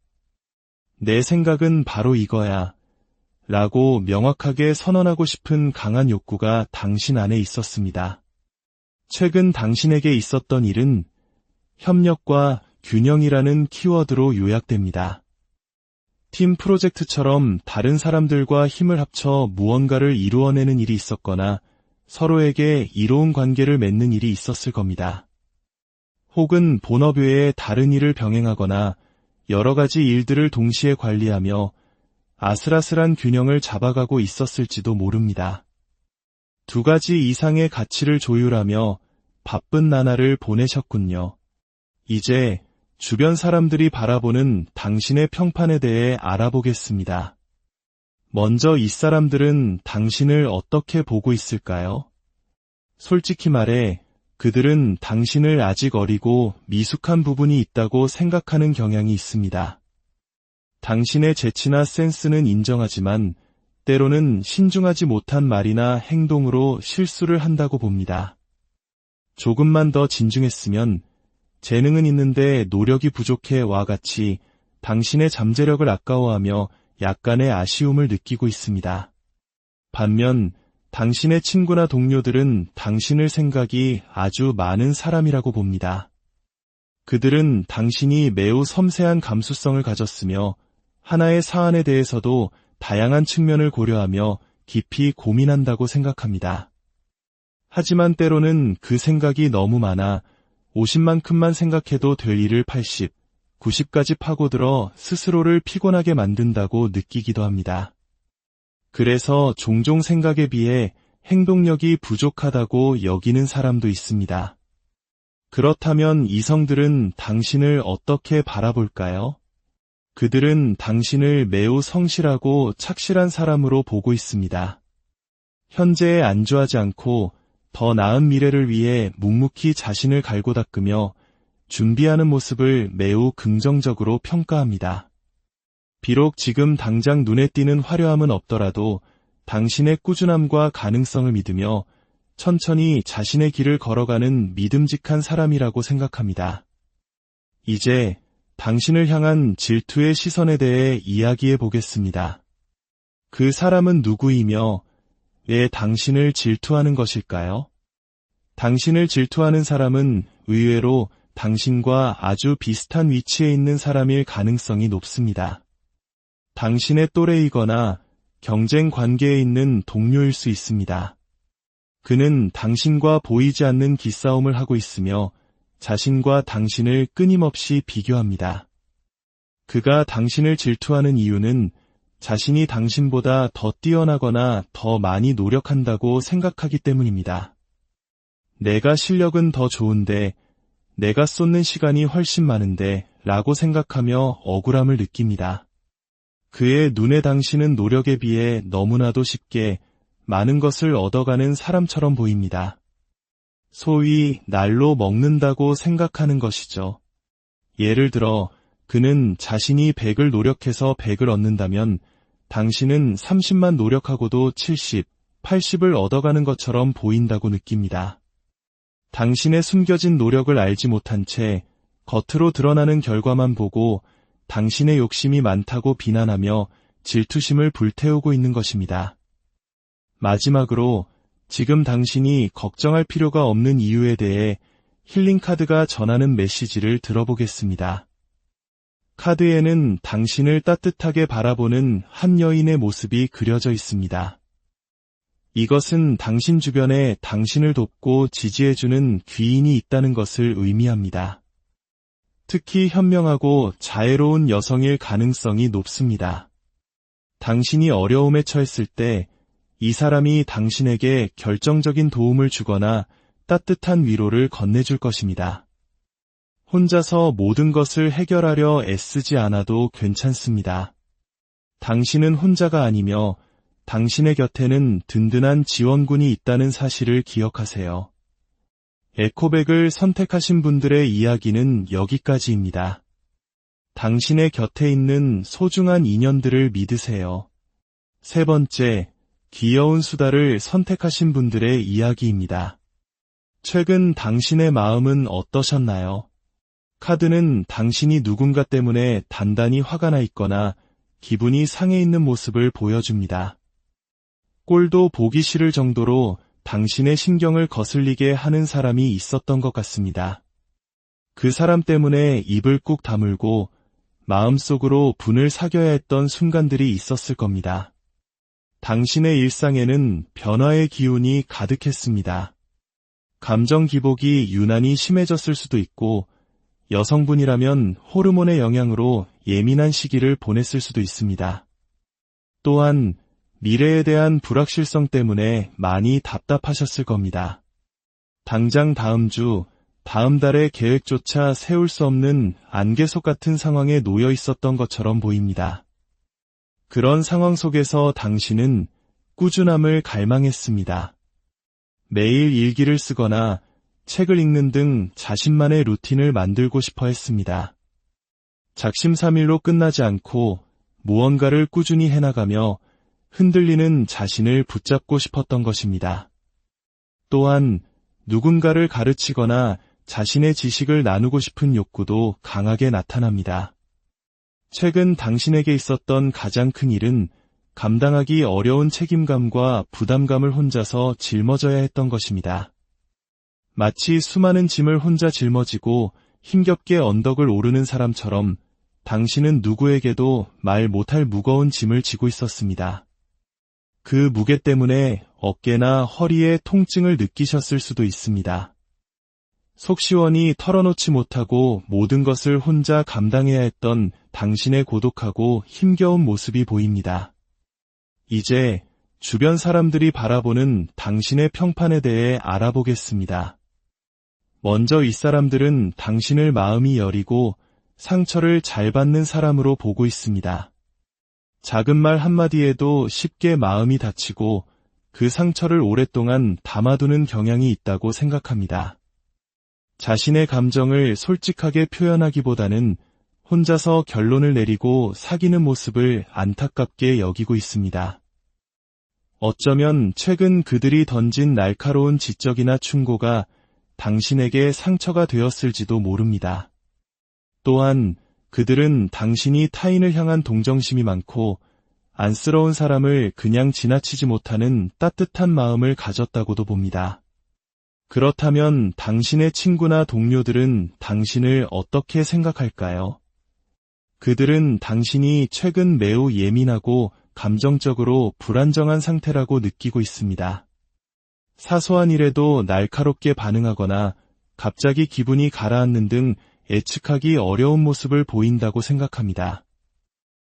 내 생각은 바로 이거야 라고 명확하게 선언하고 싶은 강한 욕구가 당신 안에 있었습니다. 최근 당신에게 있었던 일은 협력과 균형이라는 키워드로 요약됩니다. 팀 프로젝트처럼 다른 사람들과 힘을 합쳐 무언가를 이루어내는 일이 있었거나 서로에게 이로운 관계를 맺는 일이 있었을 겁니다. 혹은 본업 외에 다른 일을 병행하거나 여러 가지 일들을 동시에 관리하며 아슬아슬한 균형을 잡아가고 있었을지도 모릅니다. 두 가지 이상의 가치를 조율하며 바쁜 나날을 보내셨군요. 이제 주변 사람들이 바라보는 당신의 평판에 대해 알아보겠습니다. 먼저 이 사람들은 당신을 어떻게 보고 있을까요? 솔직히 말해 그들은 당신을 아직 어리고 미숙한 부분이 있다고 생각하는 경향이 있습니다. 당신의 재치나 센스는 인정하지만 때로는 신중하지 못한 말이나 행동으로 실수를 한다고 봅니다. 조금만 더 진중했으면, 재능은 있는데 노력이 부족해와 같이 당신의 잠재력을 아까워하며 약간의 아쉬움을 느끼고 있습니다. 반면 당신의 친구나 동료들은 당신을 생각이 아주 많은 사람이라고 봅니다. 그들은 당신이 매우 섬세한 감수성을 가졌으며 하나의 사안에 대해서도 다양한 측면을 고려하며 깊이 고민한다고 생각합니다. 하지만 때로는 그 생각이 너무 많아 50만큼만 생각해도 될 일을 80, 90까지 파고들어 스스로를 피곤하게 만든다고 느끼기도 합니다. 그래서 종종 생각에 비해 행동력이 부족하다고 여기는 사람도 있습니다. 그렇다면 이성들은 당신을 어떻게 바라볼까요? 그들은 당신을 매우 성실하고 착실한 사람으로 보고 있습니다. 현재에 안주하지 않고 더 나은 미래를 위해 묵묵히 자신을 갈고 닦으며 준비하는 모습을 매우 긍정적으로 평가합니다. 비록 지금 당장 눈에 띄는 화려함은 없더라도 당신의 꾸준함과 가능성을 믿으며 천천히 자신의 길을 걸어가는 믿음직한 사람이라고 생각합니다. 이제 당신을 향한 질투의 시선에 대해 이야기해 보겠습니다. 그 사람은 누구이며 왜 당신을 질투하는 것일까요? 당신을 질투하는 사람은 의외로 당신과 아주 비슷한 위치에 있는 사람일 가능성이 높습니다. 당신의 또래이거나 경쟁 관계에 있는 동료일 수 있습니다. 그는 당신과 보이지 않는 기싸움을 하고 있으며 자신과 당신을 끊임없이 비교합니다. 그가 당신을 질투하는 이유는 자신이 당신보다 더 뛰어나거나 더 많이 노력한다고 생각하기 때문입니다. 내가 실력은 더 좋은데, 내가 쏟는 시간이 훨씬 많은데 라고 생각하며 억울함을 느낍니다. 그의 눈에 당신은 노력에 비해 너무나도 쉽게 많은 것을 얻어가는 사람처럼 보입니다. 소위 날로 먹는다고 생각하는 것이죠. 예를 들어 그는 자신이 100을 노력해서 100을 얻는다면 당신은 30만 노력하고도 70, 80을 얻어가는 것처럼 보인다고 느낍니다. 당신의 숨겨진 노력을 알지 못한 채 겉으로 드러나는 결과만 보고 당신의 욕심이 많다고 비난하며 질투심을 불태우고 있는 것입니다. 마지막으로 지금 당신이 걱정할 필요가 없는 이유에 대해 힐링카드가 전하는 메시지를 들어보겠습니다. 카드에는 당신을 따뜻하게 바라보는 한 여인의 모습이 그려져 있습니다. 이것은 당신 주변에 당신을 돕고 지지해주는 귀인이 있다는 것을 의미합니다. 특히 현명하고 자애로운 여성일 가능성이 높습니다. 당신이 어려움에 처했을 때 이 사람이 당신에게 결정적인 도움을 주거나 따뜻한 위로를 건네줄 것입니다. 혼자서 모든 것을 해결하려 애쓰지 않아도 괜찮습니다. 당신은 혼자가 아니며 당신의 곁에는 든든한 지원군이 있다는 사실을 기억하세요. 에코백을 선택하신 분들의 이야기는 여기까지입니다. 당신의 곁에 있는 소중한 인연들을 믿으세요. 세 번째, 귀여운 수다를 선택하신 분들의 이야기입니다. 최근 당신의 마음은 어떠셨나요? 카드는 당신이 누군가 때문에 단단히 화가 나 있거나 기분이 상해 있는 모습을 보여줍니다. 꼴도 보기 싫을 정도로 당신의 신경을 거슬리게 하는 사람이 있었던 것 같습니다. 그 사람 때문에 입을 꾹 다물고 마음속으로 분을 사겨야 했던 순간들이 있었을 겁니다. 당신의 일상에는 변화의 기운이 가득했습니다. 감정 기복이 유난히 심해졌을 수도 있고 여성분이라면 호르몬의 영향으로 예민한 시기를 보냈을 수도 있습니다. 또한 미래에 대한 불확실성 때문에 많이 답답하셨을 겁니다. 당장 다음 주, 다음 달의 계획조차 세울 수 없는 안개속 같은 상황에 놓여 있었던 것처럼 보입니다. 그런 상황 속에서 당신은 꾸준함을 갈망했습니다. 매일 일기를 쓰거나 책을 읽는 등 자신만의 루틴을 만들고 싶어 했습니다. 작심삼일로 끝나지 않고 무언가를 꾸준히 해나가며 흔들리는 자신을 붙잡고 싶었던 것입니다. 또한 누군가를 가르치거나 자신의 지식을 나누고 싶은 욕구도 강하게 나타납니다. 최근 당신에게 있었던 가장 큰 일은 감당하기 어려운 책임감과 부담감을 혼자서 짊어져야 했던 것입니다. 마치 수많은 짐을 혼자 짊어지고 힘겹게 언덕을 오르는 사람처럼 당신은 누구에게도 말 못할 무거운 짐을 지고 있었습니다. 그 무게 때문에 어깨나 허리에 통증을 느끼셨을 수도 있습니다. 속 시원히 털어놓지 못하고 모든 것을 혼자 감당해야 했던 당신의 고독하고 힘겨운 모습이 보입니다. 이제 주변 사람들이 바라보는 당신의 평판에 대해 알아보겠습니다. 먼저 이 사람들은 당신을 마음이 여리고 상처를 잘 받는 사람으로 보고 있습니다. 작은 말 한마디에도 쉽게 마음이 다치고 그 상처를 오랫동안 담아두는 경향이 있다고 생각합니다. 자신의 감정을 솔직하게 표현하기보다는 혼자서 결론을 내리고 사귀는 모습을 안타깝게 여기고 있습니다. 어쩌면 최근 그들이 던진 날카로운 지적이나 충고가 당신에게 상처가 되었을지도 모릅니다. 또한 그들은 당신이 타인을 향한 동정심이 많고 안쓰러운 사람을 그냥 지나치지 못하는 따뜻한 마음을 가졌다고도 봅니다. 그렇다면 당신의 친구나 동료들은 당신을 어떻게 생각할까요? 그들은 당신이 최근 매우 예민하고 감정적으로 불안정한 상태라고 느끼고 있습니다. 사소한 일에도 날카롭게 반응하거나 갑자기 기분이 가라앉는 등 예측하기 어려운 모습을 보인다고 생각합니다.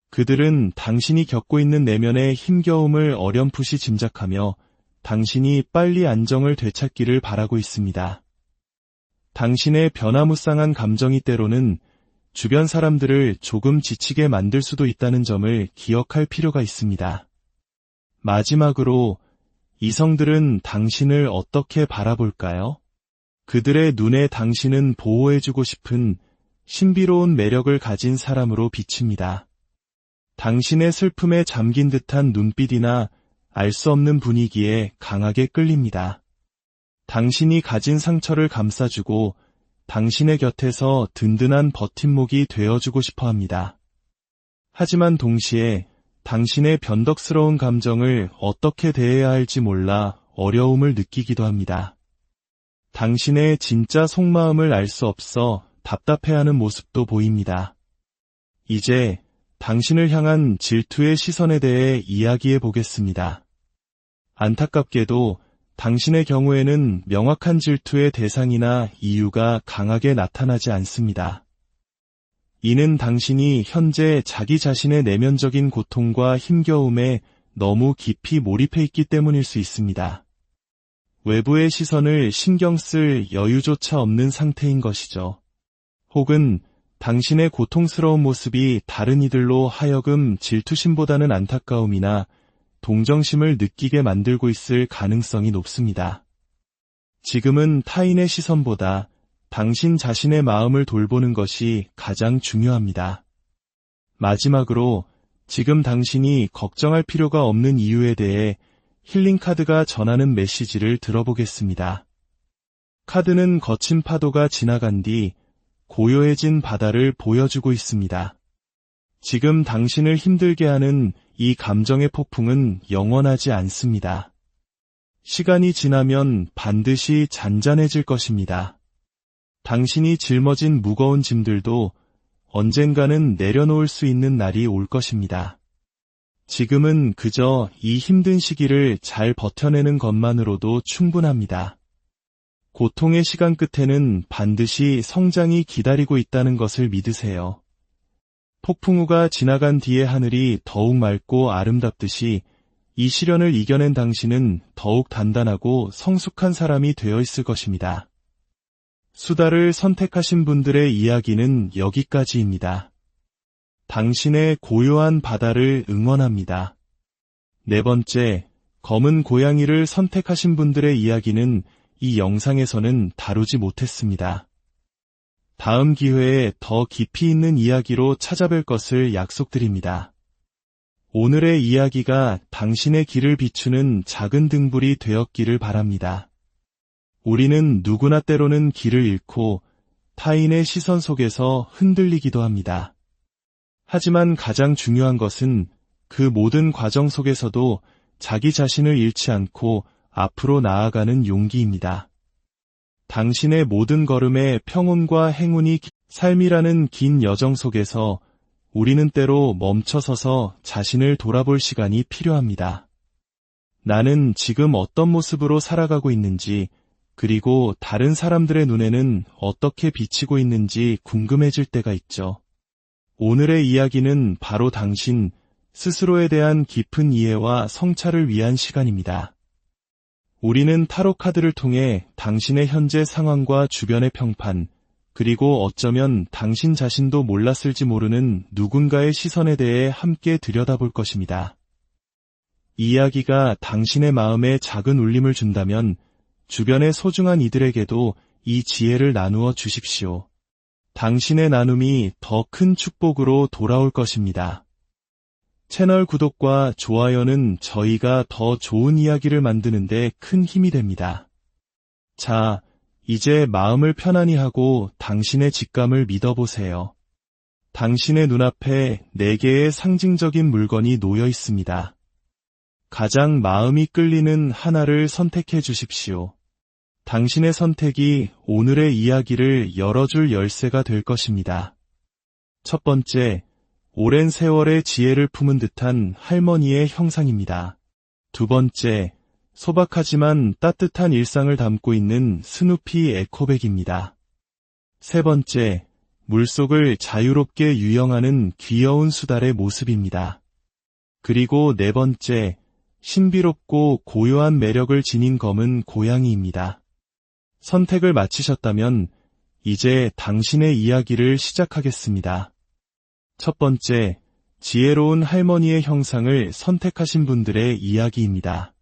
그들은 당신이 겪고 있는 내면의 힘겨움을 어렴풋이 짐작하며 당신이 빨리 안정을 되찾기를 바라고 있습니다. 당신의 변화무쌍한 감정이 때로는 주변 사람들을 조금 지치게 만들 수도 있다는 점을 기억할 필요가 있습니다. 마지막으로 이성들은 당신을 어떻게 바라볼까요? 그들의 눈에 당신은 보호해주고 싶은 신비로운 매력을 가진 사람으로 비칩니다. 당신의 슬픔에 잠긴 듯한 눈빛이나 알 수 없는 분위기에 강하게 끌립니다. 당신이 가진 상처를 감싸주고 당신의 곁에서 든든한 버팀목이 되어주고 싶어 합니다. 하지만 동시에 당신의 변덕스러운 감정을 어떻게 대해야 할지 몰라 어려움을 느끼기도 합니다. 당신의 진짜 속마음을 알 수 없어 답답해하는 모습도 보입니다. 이제 당신을 향한 질투의 시선에 대해 이야기해 보겠습니다. 안타깝게도 당신의 경우에는 명확한 질투의 대상이나 이유가 강하게 나타나지 않습니다. 이는 당신이 현재 자기 자신의 내면적인 고통과 힘겨움에 너무 깊이 몰입해 있기 때문일 수 있습니다. 외부의 시선을 신경 쓸 여유조차 없는 상태인 것이죠. 혹은 당신의 고통스러운 모습이 다른 이들로 하여금 질투심보다는 안타까움이나 동정심을 느끼게 만들고 있을 가능성이 높습니다. 지금은 타인의 시선보다 당신 자신의 마음을 돌보는 것이 가장 중요합니다. 마지막으로 지금 당신이 걱정할 필요가 없는 이유에 대해 힐링 카드가 전하는 메시지를 들어보겠습니다. 카드는 거친 파도가 지나간 뒤 고요해진 바다를 보여주고 있습니다. 지금 당신을 힘들게 하는 이 감정의 폭풍은 영원하지 않습니다. 시간이 지나면 반드시 잔잔해질 것입니다. 당신이 짊어진 무거운 짐들도 언젠가는 내려놓을 수 있는 날이 올 것입니다. 지금은 그저 이 힘든 시기를 잘 버텨내는 것만으로도 충분합니다. 고통의 시간 끝에는 반드시 성장이 기다리고 있다는 것을 믿으세요. 폭풍우가 지나간 뒤의 하늘이 더욱 맑고 아름답듯이 이 시련을 이겨낸 당신은 더욱 단단하고 성숙한 사람이 되어 있을 것입니다. 수다를 선택하신 분들의 이야기는 여기까지입니다. 당신의 고요한 바다를 응원합니다. 네 번째, 검은 고양이를 선택하신 분들의 이야기는 이 영상에서는 다루지 못했습니다. 다음 기회에 더 깊이 있는 이야기로 찾아뵐 것을 약속드립니다. 오늘의 이야기가 당신의 길을 비추는 작은 등불이 되었기를 바랍니다. 우리는 누구나 때로는 길을 잃고 타인의 시선 속에서 흔들리기도 합니다. 하지만 가장 중요한 것은 그 모든 과정 속에서도 자기 자신을 잃지 않고 앞으로 나아가는 용기입니다. 당신의 모든 걸음에 평온과 행운이 삶이라는 긴 여정 속에서 우리는 때로 멈춰서서 자신을 돌아볼 시간이 필요합니다. 나는 지금 어떤 모습으로 살아가고 있는지, 그리고 다른 사람들의 눈에는 어떻게 비치고 있는지 궁금해질 때가 있죠. 오늘의 이야기는 바로 당신 스스로에 대한 깊은 이해와 성찰을 위한 시간입니다. 우리는 타로 카드를 통해 당신의 현재 상황과 주변의 평판, 그리고 어쩌면 당신 자신도 몰랐을지 모르는 누군가의 시선에 대해 함께 들여다볼 것입니다. 이야기가 당신의 마음에 작은 울림을 준다면 주변의 소중한 이들에게도 이 지혜를 나누어 주십시오. 당신의 나눔이 더 큰 축복으로 돌아올 것입니다. 채널 구독과 좋아요는 저희가 더 좋은 이야기를 만드는 데 큰 힘이 됩니다. 자, 이제 마음을 편안히 하고 당신의 직감을 믿어보세요. 당신의 눈앞에 4개의 상징적인 물건이 놓여 있습니다. 가장 마음이 끌리는 하나를 선택해 주십시오. 당신의 선택이 오늘의 이야기를 열어줄 열쇠가 될 것입니다. 첫 번째, 오랜 세월의 지혜를 품은 듯한 할머니의 형상입니다. 두 번째, 소박하지만 따뜻한 일상을 담고 있는 스누피 에코백입니다. 세 번째, 물속을 자유롭게 유영하는 귀여운 수달의 모습입니다. 그리고 네 번째, 신비롭고 고요한 매력을 지닌 검은 고양이입니다. 선택을 마치셨다면 이제 당신의 이야기를 시작하겠습니다. 첫 번째, 지혜로운 할머니의 형상을 선택하신 분들의 이야기입니다.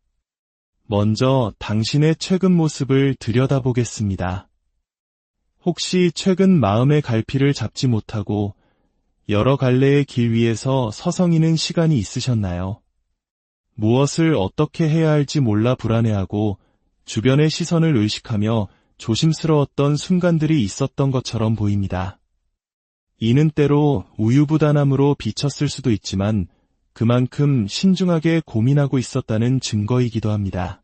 먼저 당신의 최근 모습을 들여다보겠습니다. 혹시 최근 마음의 갈피를 잡지 못하고 여러 갈래의 길 위에서 서성이는 시간이 있으셨나요? 무엇을 어떻게 해야 할지 몰라 불안해하고 주변의 시선을 의식하며 조심스러웠던 순간들이 있었던 것처럼 보입니다. 이는 때로 우유부단함으로 비쳤을 수도 있지만 그만큼 신중하게 고민하고 있었다는 증거이기도 합니다.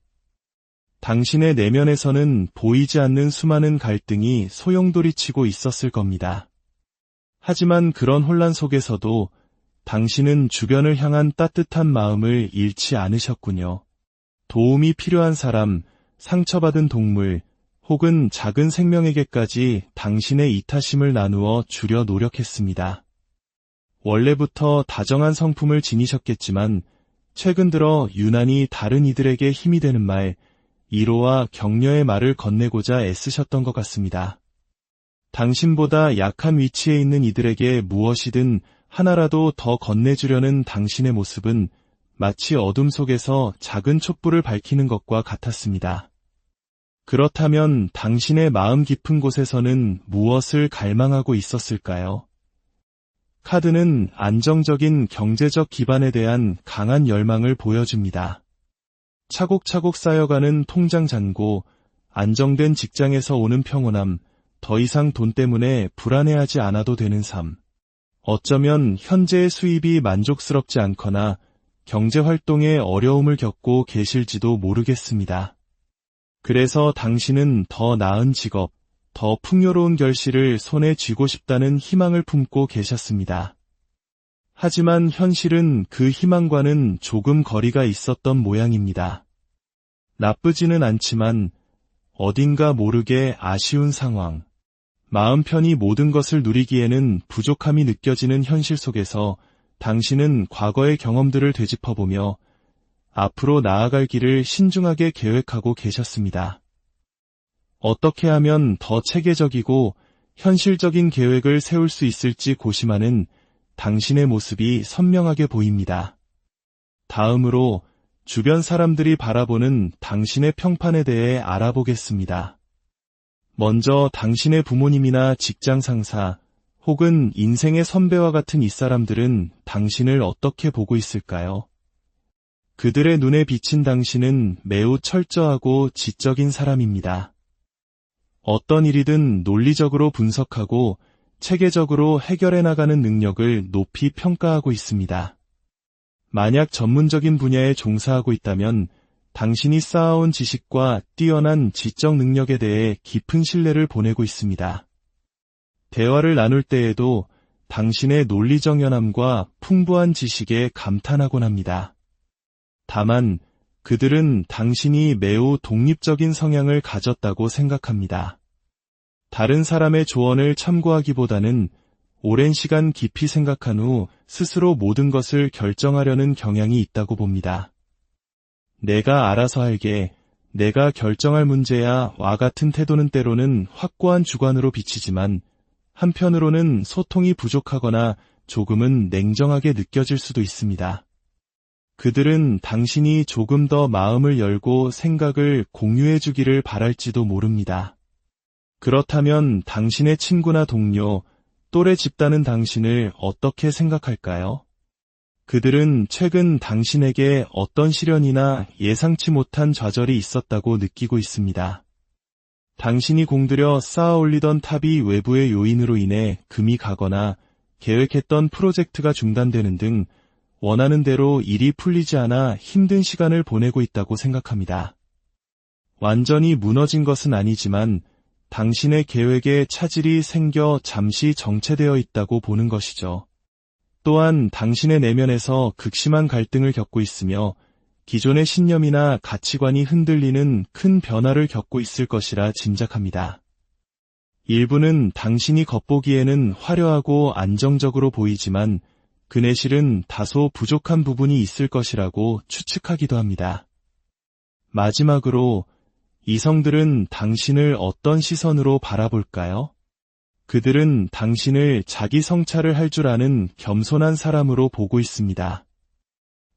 당신의 내면에서는 보이지 않는 수많은 갈등이 소용돌이치고 있었을 겁니다. 하지만 그런 혼란 속에서도 당신은 주변을 향한 따뜻한 마음을 잃지 않으셨군요. 도움이 필요한 사람, 상처받은 동물, 혹은 작은 생명에게까지 당신의 이타심을 나누어 주려 노력했습니다. 원래부터 다정한 성품을 지니셨겠지만 최근 들어 유난히 다른 이들에게 힘이 되는 말, 위로와 격려의 말을 건네고자 애쓰셨던 것 같습니다. 당신보다 약한 위치에 있는 이들에게 무엇이든 하나라도 더 건네주려는 당신의 모습은 마치 어둠 속에서 작은 촛불을 밝히는 것과 같았습니다. 그렇다면 당신의 마음 깊은 곳에서는 무엇을 갈망하고 있었을까요? 카드는 안정적인 경제적 기반에 대한 강한 열망을 보여줍니다. 차곡차곡 쌓여가는 통장 잔고, 안정된 직장에서 오는 평온함, 더 이상 돈 때문에 불안해하지 않아도 되는 삶. 어쩌면 현재의 수입이 만족스럽지 않거나 경제활동에 어려움을 겪고 계실지도 모르겠습니다. 그래서 당신은 더 나은 직업, 더 풍요로운 결실을 손에 쥐고 싶다는 희망을 품고 계셨습니다. 하지만 현실은 그 희망과는 조금 거리가 있었던 모양입니다. 나쁘지는 않지만 어딘가 모르게 아쉬운 상황. 마음 편히 모든 것을 누리기에는 부족함이 느껴지는 현실 속에서 당신은 과거의 경험들을 되짚어보며 앞으로 나아갈 길을 신중하게 계획하고 계셨습니다. 어떻게 하면 더 체계적이고 현실적인 계획을 세울 수 있을지 고심하는 당신의 모습이 선명하게 보입니다. 다음으로 주변 사람들이 바라보는 당신의 평판에 대해 알아보겠습니다. 먼저 당신의 부모님이나 직장 상사 혹은 인생의 선배와 같은 이 사람들은 당신을 어떻게 보고 있을까요? 그들의 눈에 비친 당신은 매우 철저하고 지적인 사람입니다. 어떤 일이든 논리적으로 분석하고 체계적으로 해결해 나가는 능력을 높이 평가하고 있습니다. 만약 전문적인 분야에 종사하고 있다면 당신이 쌓아온 지식과 뛰어난 지적 능력에 대해 깊은 신뢰를 보내고 있습니다. 대화를 나눌 때에도 당신의 논리정연함과 풍부한 지식에 감탄하곤 합니다. 다만 그들은 당신이 매우 독립적인 성향을 가졌다고 생각합니다. 다른 사람의 조언을 참고하기보다는 오랜 시간 깊이 생각한 후 스스로 모든 것을 결정하려는 경향이 있다고 봅니다. 내가 알아서 할게, 내가 결정할 문제야 와 같은 태도는 때로는 확고한 주관으로 비치지만 한편으로는 소통이 부족하거나 조금은 냉정하게 느껴질 수도 있습니다. 그들은 당신이 조금 더 마음을 열고 생각을 공유해 주기를 바랄지도 모릅니다. 그렇다면 당신의 친구나 동료, 또래 집단은 당신을 어떻게 생각할까요? 그들은 최근 당신에게 어떤 시련이나 예상치 못한 좌절이 있었다고 느끼고 있습니다. 당신이 공들여 쌓아 올리던 탑이 외부의 요인으로 인해 금이 가거나 계획했던 프로젝트가 중단되는 등 원하는 대로 일이 풀리지 않아 힘든 시간을 보내고 있다고 생각합니다. 완전히 무너진 것은 아니지만 당신의 계획에 차질이 생겨 잠시 정체되어 있다고 보는 것이죠. 또한 당신의 내면에서 극심한 갈등을 겪고 있으며 기존의 신념이나 가치관이 흔들리는 큰 변화를 겪고 있을 것이라 짐작합니다. 일부는 당신이 겉보기에는 화려하고 안정적으로 보이지만 그 내실은 다소 부족한 부분이 있을 것이라고 추측하기도 합니다. 마지막으로 이성들은 당신을 어떤 시선으로 바라볼까요? 그들은 당신을 자기 성찰을 할 줄 아는 겸손한 사람으로 보고 있습니다.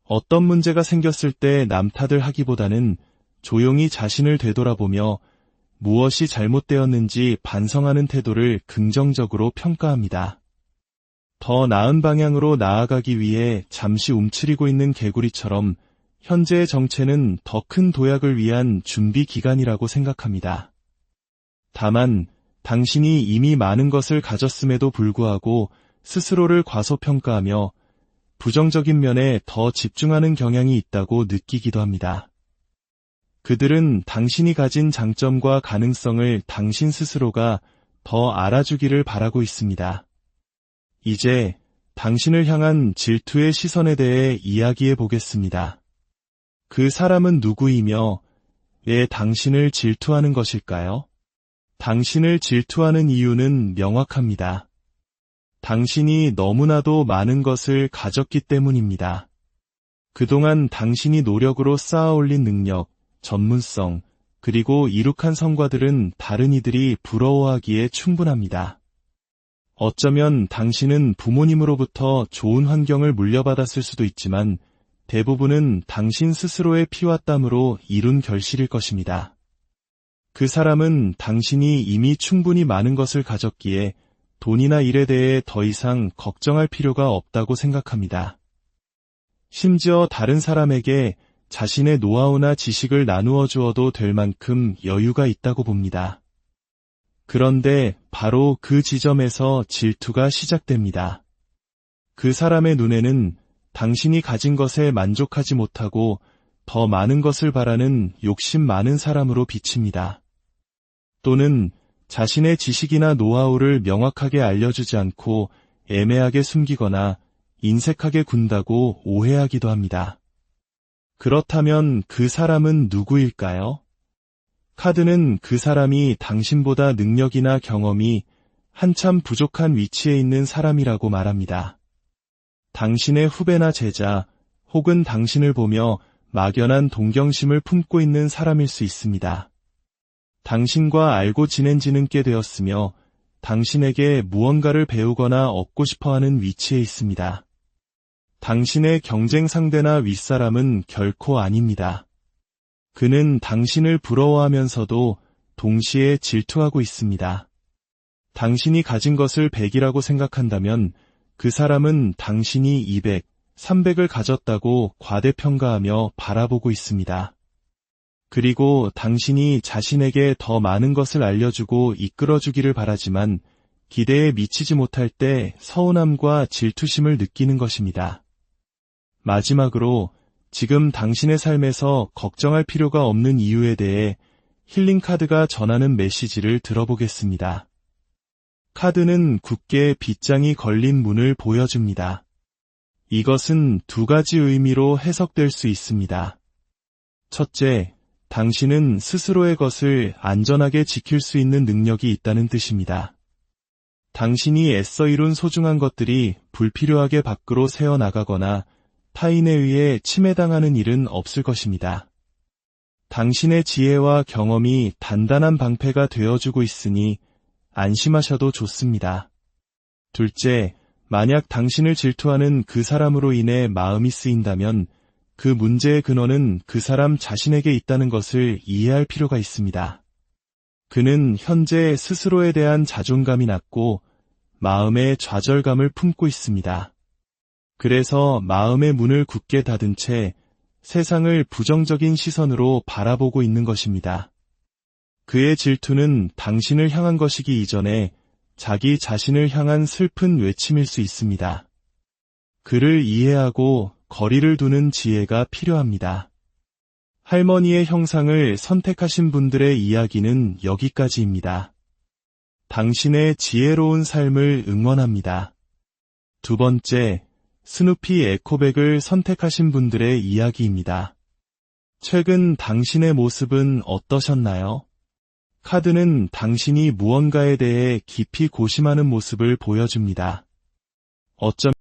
어떤 문제가 생겼을 때 남 탓을 하기보다는 조용히 자신을 되돌아보며 무엇이 잘못되었는지 반성하는 태도를 긍정적으로 평가합니다. 더 나은 방향으로 나아가기 위해 잠시 움츠리고 있는 개구리처럼 현재의 정체는 더 큰 도약을 위한 준비 기간이라고 생각합니다. 다만 당신이 이미 많은 것을 가졌음에도 불구하고 스스로를 과소평가하며 부정적인 면에 더 집중하는 경향이 있다고 느끼기도 합니다. 그들은 당신이 가진 장점과 가능성을 당신 스스로가 더 알아주기를 바라고 있습니다. 이제 당신을 향한 질투의 시선에 대해 이야기해 보겠습니다. 그 사람은 누구이며 왜 당신을 질투하는 것일까요? 당신을 질투하는 이유는 명확합니다. 당신이 너무나도 많은 것을 가졌기 때문입니다. 그동안 당신이 노력으로 쌓아올린 능력, 전문성, 그리고 이룩한 성과들은 다른 이들이 부러워하기에 충분합니다. 어쩌면 당신은 부모님으로부터 좋은 환경을 물려받았을 수도 있지만 대부분은 당신 스스로의 피와 땀으로 이룬 결실일 것입니다. 그 사람은 당신이 이미 충분히 많은 것을 가졌기에 돈이나 일에 대해 더 이상 걱정할 필요가 없다고 생각합니다. 심지어 다른 사람에게 자신의 노하우나 지식을 나누어 주어도 될 만큼 여유가 있다고 봅니다. 그런데 바로 그 지점에서 질투가 시작됩니다. 그 사람의 눈에는 당신이 가진 것에 만족하지 못하고 더 많은 것을 바라는 욕심 많은 사람으로 비칩니다. 또는 자신의 지식이나 노하우를 명확하게 알려주지 않고 애매하게 숨기거나 인색하게 군다고 오해하기도 합니다. 그렇다면 그 사람은 누구일까요? 카드는 그 사람이 당신보다 능력이나 경험이 한참 부족한 위치에 있는 사람이라고 말합니다. 당신의 후배나 제자 혹은 당신을 보며 막연한 동경심을 품고 있는 사람일 수 있습니다. 당신과 알고 지낸 지는 꽤 되었으며 당신에게 무언가를 배우거나 얻고 싶어하는 위치에 있습니다. 당신의 경쟁 상대나 윗사람은 결코 아닙니다. 그는 당신을 부러워하면서도 동시에 질투하고 있습니다. 당신이 가진 것을 100이라고 생각한다면 그 사람은 당신이 200, 300을 가졌다고 과대평가하며 바라보고 있습니다. 그리고 당신이 자신에게 더 많은 것을 알려주고 이끌어주기를 바라지만 기대에 미치지 못할 때 서운함과 질투심을 느끼는 것입니다. 마지막으로 지금 당신의 삶에서 걱정할 필요가 없는 이유에 대해 힐링 카드가 전하는 메시지를 들어보겠습니다. 카드는 굳게 빗장이 걸린 문을 보여줍니다. 이것은 두 가지 의미로 해석될 수 있습니다. 첫째, 당신은 스스로의 것을 안전하게 지킬 수 있는 능력이 있다는 뜻입니다. 당신이 애써 이룬 소중한 것들이 불필요하게 밖으로 새어나가거나 타인에 의해 침해당하는 일은 없을 것입니다. 당신의 지혜와 경험이 단단한 방패가 되어주고 있으니 안심하셔도 좋습니다. 둘째, 만약 당신을 질투하는 그 사람으로 인해 마음이 쓰인다면 그 문제의 근원은 그 사람 자신에게 있다는 것을 이해할 필요가 있습니다. 그는 현재 스스로에 대한 자존감이 낮고 마음에 좌절감을 품고 있습니다. 그래서 마음의 문을 굳게 닫은 채 세상을 부정적인 시선으로 바라보고 있는 것입니다. 그의 질투는 당신을 향한 것이기 이전에 자기 자신을 향한 슬픈 외침일 수 있습니다. 그를 이해하고 거리를 두는 지혜가 필요합니다. 할머니의 형상을 선택하신 분들의 이야기는 여기까지입니다. 당신의 지혜로운 삶을 응원합니다. 두 번째, 스누피 에코백을 선택하신 분들의 이야기입니다. 최근 당신의 모습은 어떠셨나요? 카드는 당신이 무언가에 대해 깊이 고심하는 모습을 보여줍니다. 어쩌면